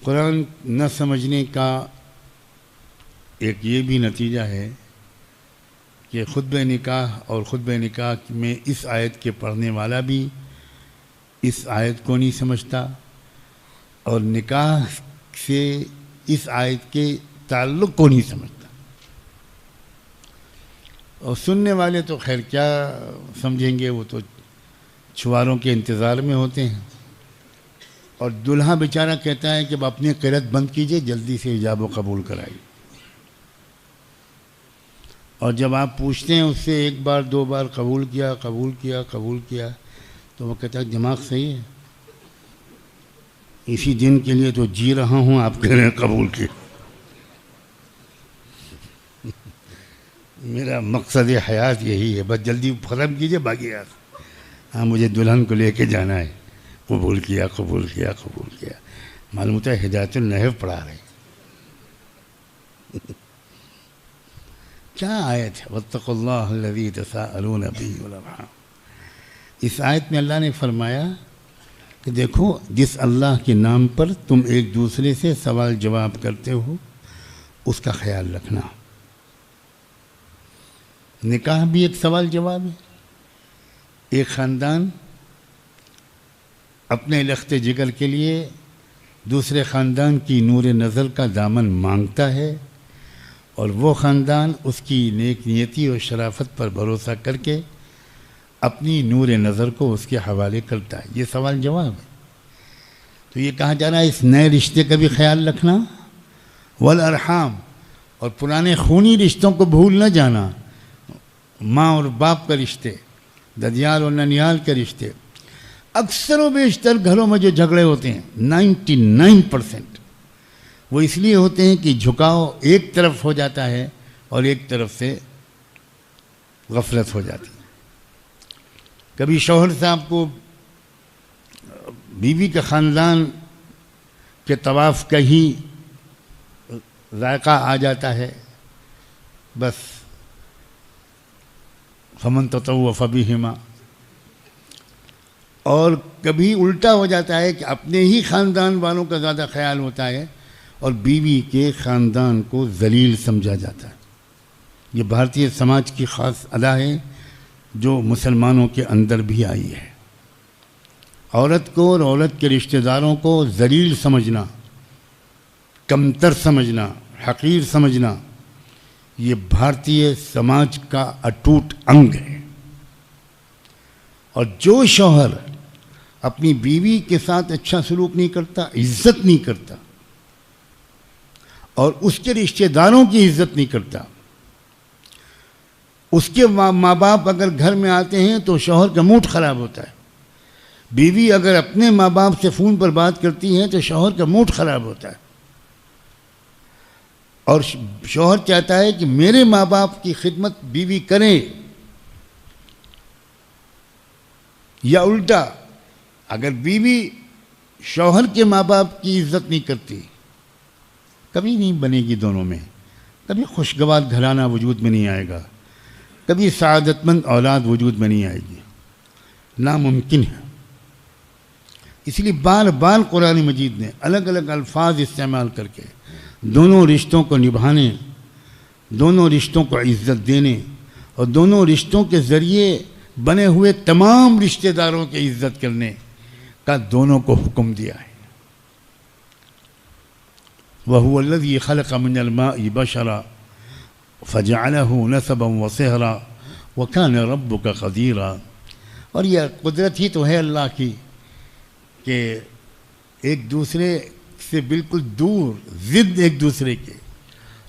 قرآن نہ سمجھنے کا ایک یہ بھی نتیجہ ہے کہ خطبہ نکاح اور خطبہ نکاح میں اس آیت کے پڑھنے والا بھی اس آیت کو نہیں سمجھتا، اور نکاح سے اس آیت کے تعلق کو نہیں سمجھتا، اور سننے والے تو خیر کیا سمجھیں گے، وہ تو چھواروں کے انتظار میں ہوتے ہیں، اور دلہا بیچارہ کہتا ہے کہ اب اپنی قرت بند کیجئے، جلدی سے حجاب و قبول کرائیے، اور جب آپ پوچھتے ہیں اس سے ایک بار دو بار قبول کیا تو وہ کہتا ہے دماغ صحیح ہے، اسی دن کے لیے تو جی رہا ہوں، آپ کہہ رہے ہیں قبول کیا۔ میرا مقصد حیات یہی ہے، بس جلدی ختم کیجئے، باقی ہاں مجھے دلہن کو لے کے جانا ہے، قبول کیا۔ معلوم ہوتا ہے ہدایت النحو پڑھا رہے۔ کیا آیت ہے، واتقوا اللہ الذی تساءلون بہ والارحام۔ اس آیت میں اللہ نے فرمایا کہ دیکھو جس اللہ کے نام پر تم ایک دوسرے سے سوال جواب کرتے ہو اس کا خیال رکھنا۔ نکاح بھی ایک سوال جواب ہے۔ ایک خاندان اپنے لخت جگر کے لیے دوسرے خاندان کی نور نظر کا دامن مانگتا ہے، اور وہ خاندان اس کی نیک نیتی اور شرافت پر بھروسہ کر کے اپنی نور نظر کو اس کے حوالے کرتا ہے۔ یہ سوال جواب ہے۔ تو یہ کہا جا رہا ہے اس نئے رشتے کا بھی خیال رکھنا، والارحام، اور پرانے خونی رشتوں کو بھول نہ جانا، ماں اور باپ کا رشتے، ددیال اور ننیال کے رشتے۔ اکثر و بیشتر گھروں میں جو جھگڑے ہوتے ہیں 99% وہ اس لیے ہوتے ہیں کہ جھکاؤ ایک طرف ہو جاتا ہے اور ایک طرف سے غفلت ہو جاتی ہے۔ کبھی شوہر صاحب کو بیوی کے خاندان کے طواف کا ہی ذائقہ آ جاتا ہے، بس فمن تطوع فبہما، اور کبھی الٹا ہو جاتا ہے کہ اپنے ہی خاندان والوں کا زیادہ خیال ہوتا ہے اور بیوی کے خاندان کو ذلیل سمجھا جاتا ہے۔ یہ بھارتی سماج کی خاص ادا ہے جو مسلمانوں کے اندر بھی آئی ہے۔ عورت کو اور عورت کے رشتہ داروں کو ذلیل سمجھنا، کمتر سمجھنا، حقیر سمجھنا، یہ بھارتی سماج کا اٹوٹ انگ ہے۔ اور جو شوہر اپنی بیوی کے ساتھ اچھا سلوک نہیں کرتا، عزت نہیں کرتا، اور اس کے رشتہ داروں کی عزت نہیں کرتا، اس کے ماں باپ اگر گھر میں آتے ہیں تو شوہر کا موڈ خراب ہوتا ہے، بیوی اگر اپنے ماں باپ سے فون پر بات کرتی ہے تو شوہر کا موڈ خراب ہوتا ہے، اور شوہر چاہتا ہے کہ میرے ماں باپ کی خدمت بیوی کرے، یا الٹا اگر بیوی شوہر کے ماں باپ کی عزت نہیں کرتی، کبھی نہیں بنے گی دونوں میں، کبھی خوشگوار گھرانہ وجود میں نہیں آئے گا، کبھی سعادت مند اولاد وجود میں نہیں آئے گی، ناممکن ہے۔ اس لیے بار بار قرآن مجید نے الگ الگ الفاظ استعمال کر کے دونوں رشتوں کو نبھانے، دونوں رشتوں کو عزت دینے، اور دونوں رشتوں کے ذریعے بنے ہوئے تمام رشتہ داروں کی عزت کرنے کا دونوں کو حکم دیا ہے۔ وهو الذي خلق من الماء بشرا فجعله نسبا وصهرا وكان ربك قديرا. اور یہ قدرت ہی تو ہے اللہ کی کہ ایک دوسرے سے بالکل دور ضد ایک دوسرے کے،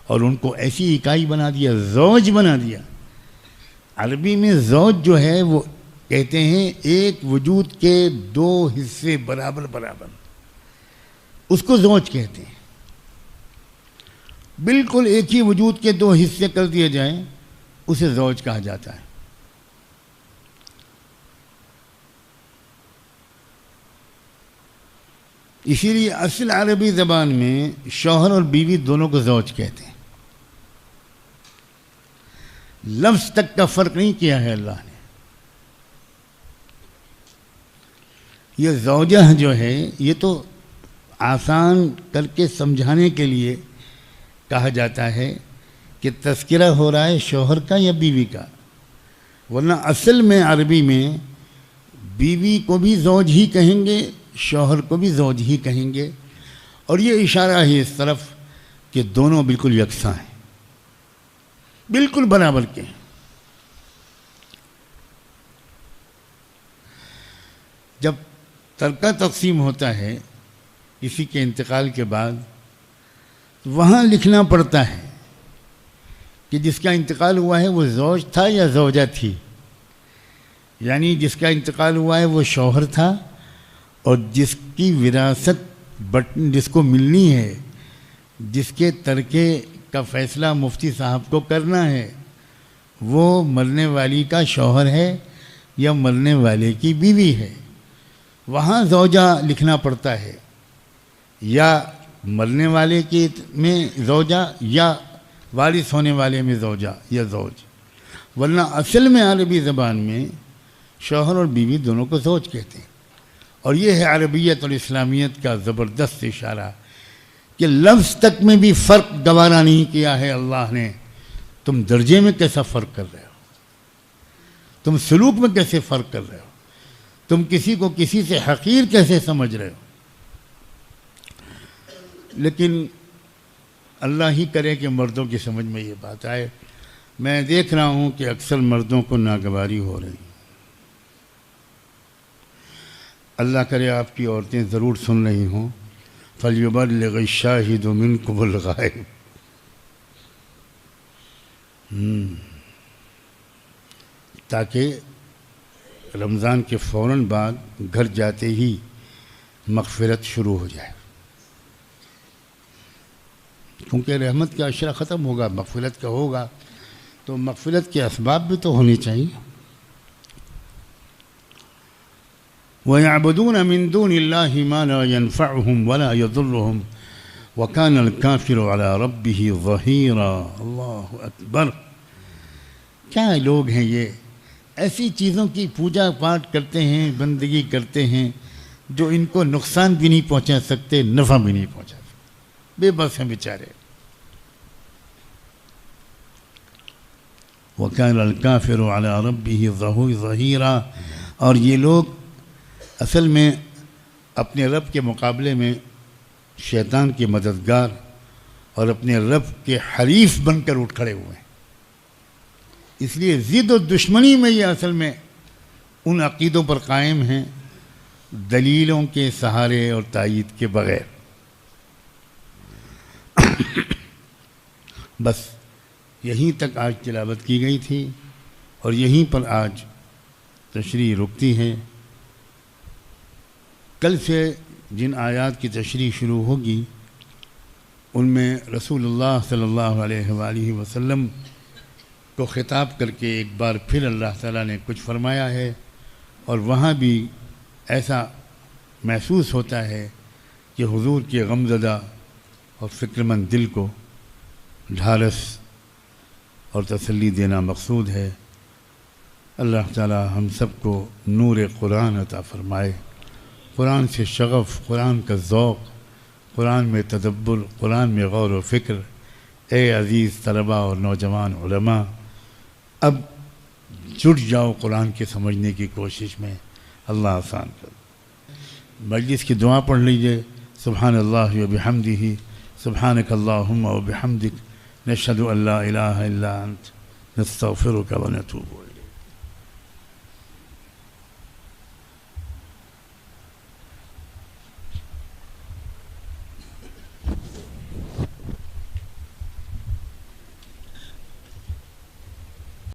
اور ان کو ایسی اکائی بنا دیا، زوج بنا دیا. عربی میں زوج جو ہے وہ کہتے ہیں ایک وجود کے دو حصے برابر برابر، اس کو زوج کہتے ہیں. بالکل ایک ہی وجود کے دو حصے کر دیے جائیں اسے زوج کہا جاتا ہے. اسی لیے اصل عربی زبان میں شوہر اور بیوی دونوں کو زوج کہتے ہیں. لفظ تک کا فرق نہیں کیا ہے اللہ نے. یہ زوجہ جو ہے یہ تو آسان کر کے سمجھانے کے لیے کہا جاتا ہے کہ تذکرہ ہو رہا ہے شوہر کا یا بیوی کا، ورنہ اصل میں عربی میں بیوی کو بھی زوج ہی کہیں گے، شوہر کو بھی زوج ہی کہیں گے. اور یہ اشارہ ہے اس طرف کہ دونوں بالکل یکساں ہیں، بالکل برابر کے ہیں. جب ترکہ تقسیم ہوتا ہے کسی کے انتقال کے بعد، وہاں لکھنا پڑتا ہے کہ جس کا انتقال ہوا ہے وہ زوج تھا یا زوجہ تھی. یعنی جس کا انتقال ہوا ہے وہ شوہر تھا، اور جس کی وراثت جس کو ملنی ہے، جس کے ترکے کا فیصلہ مفتی صاحب کو کرنا ہے، وہ مرنے والی کا شوہر ہے یا مرنے والے کی بیوی ہے. وہاں زوجہ لکھنا پڑتا ہے، یا مرنے والے کی میں زوجہ یا وارث ہونے والے میں زوجہ یا زوج. ورنہ اصل میں عربی زبان میں شوہر اور بیوی دونوں کو زوج کہتے ہیں. اور یہ ہے عربیت اور اسلامیت کا زبردست اشارہ کہ لفظ تک میں بھی فرق گوارا نہیں کیا ہے اللہ نے. تم درجے میں کیسا فرق کر رہے ہو، تم سلوک میں کیسے فرق کر رہے ہو، تم کسی کو کسی سے حقیر کیسے سمجھ رہے ہو. لیکن اللہ ہی کرے کہ مردوں کی سمجھ میں یہ بات آئے. میں دیکھ رہا ہوں کہ اکثر مردوں کو ناگواری ہو رہی. اللہ کرے آپ کی عورتیں ضرور سن رہی ہوں. فَلْيُبَلِّغِ الشَّاهِدُ مِنْكُمُ الْغَائِبَ. تاکہ رمضان کے فوراً بعد گھر جاتے ہی مغفرت شروع ہو جائے، کیونکہ رحمت کا عشرہ ختم ہوگا، مغفرت کا ہوگا، تو مغفرت کے اسباب بھی تو ہونی چاہیے. وَيَعْبُدُونَ مِن دُونِ اللَّهِ مَا لَا يَنفَعُهُمْ وَلَا يَضُرُّهُمْ وَكَانَ الْكَافِرُ عَلَى رَبِّهِ ظَهِيرًا. اللہ اکبر. کیا لوگ ہیں یہ، ایسی چیزوں کی پوجا پاٹ کرتے ہیں، بندگی کرتے ہیں جو ان کو نقصان بھی نہیں پہنچا سکتے، نفع بھی نہیں پہنچا سکتے. بے بس ہیں بیچارے. وَكَانَ الْكَافِرُ عَلَى رَبِّهِ ظَهِيرًا. اور یہ لوگ اصل میں اپنے رب کے مقابلے میں شیطان کے مددگار اور اپنے رب کے حریف بن کر اٹھ کھڑے ہوئے ہیں. اس لیے ضد و دشمنی میں یہ اصل میں ان عقیدوں پر قائم ہیں دلیلوں کے سہارے اور تائید کے بغیر. بس یہیں تک آج تلاوت کی گئی تھی اور یہیں پر آج تشریح رکتی ہے. کل سے جن آیات کی تشریح شروع ہوگی ان میں رسول اللہ صلی اللہ علیہ وآلہ وسلم کو خطاب کر کے ایک بار پھر اللہ تعالیٰ نے کچھ فرمایا ہے، اور وہاں بھی ایسا محسوس ہوتا ہے کہ حضور کے غمزدہ اور فکر مند دل کو ڈھارس اور تسلی دینا مقصود ہے. اللہ تعالیٰ ہم سب کو نور قرآن عطا فرمائے، قرآن سے شغف، قرآن کا ذوق، قرآن میں تدبر، قرآن میں غور و فکر. اے عزیز طلباء اور نوجوان علماء، اب جٹ جاؤ قرآن کے سمجھنے کی کوشش میں. اللہ آسان کر. مجلس کی دعا پڑھ لیجئے. سبحان اللہ و بحمدہ، سبحانک اللہم و بحمدک نشہد ان لا الہ الا انت نستغفرک و نتوب الیک.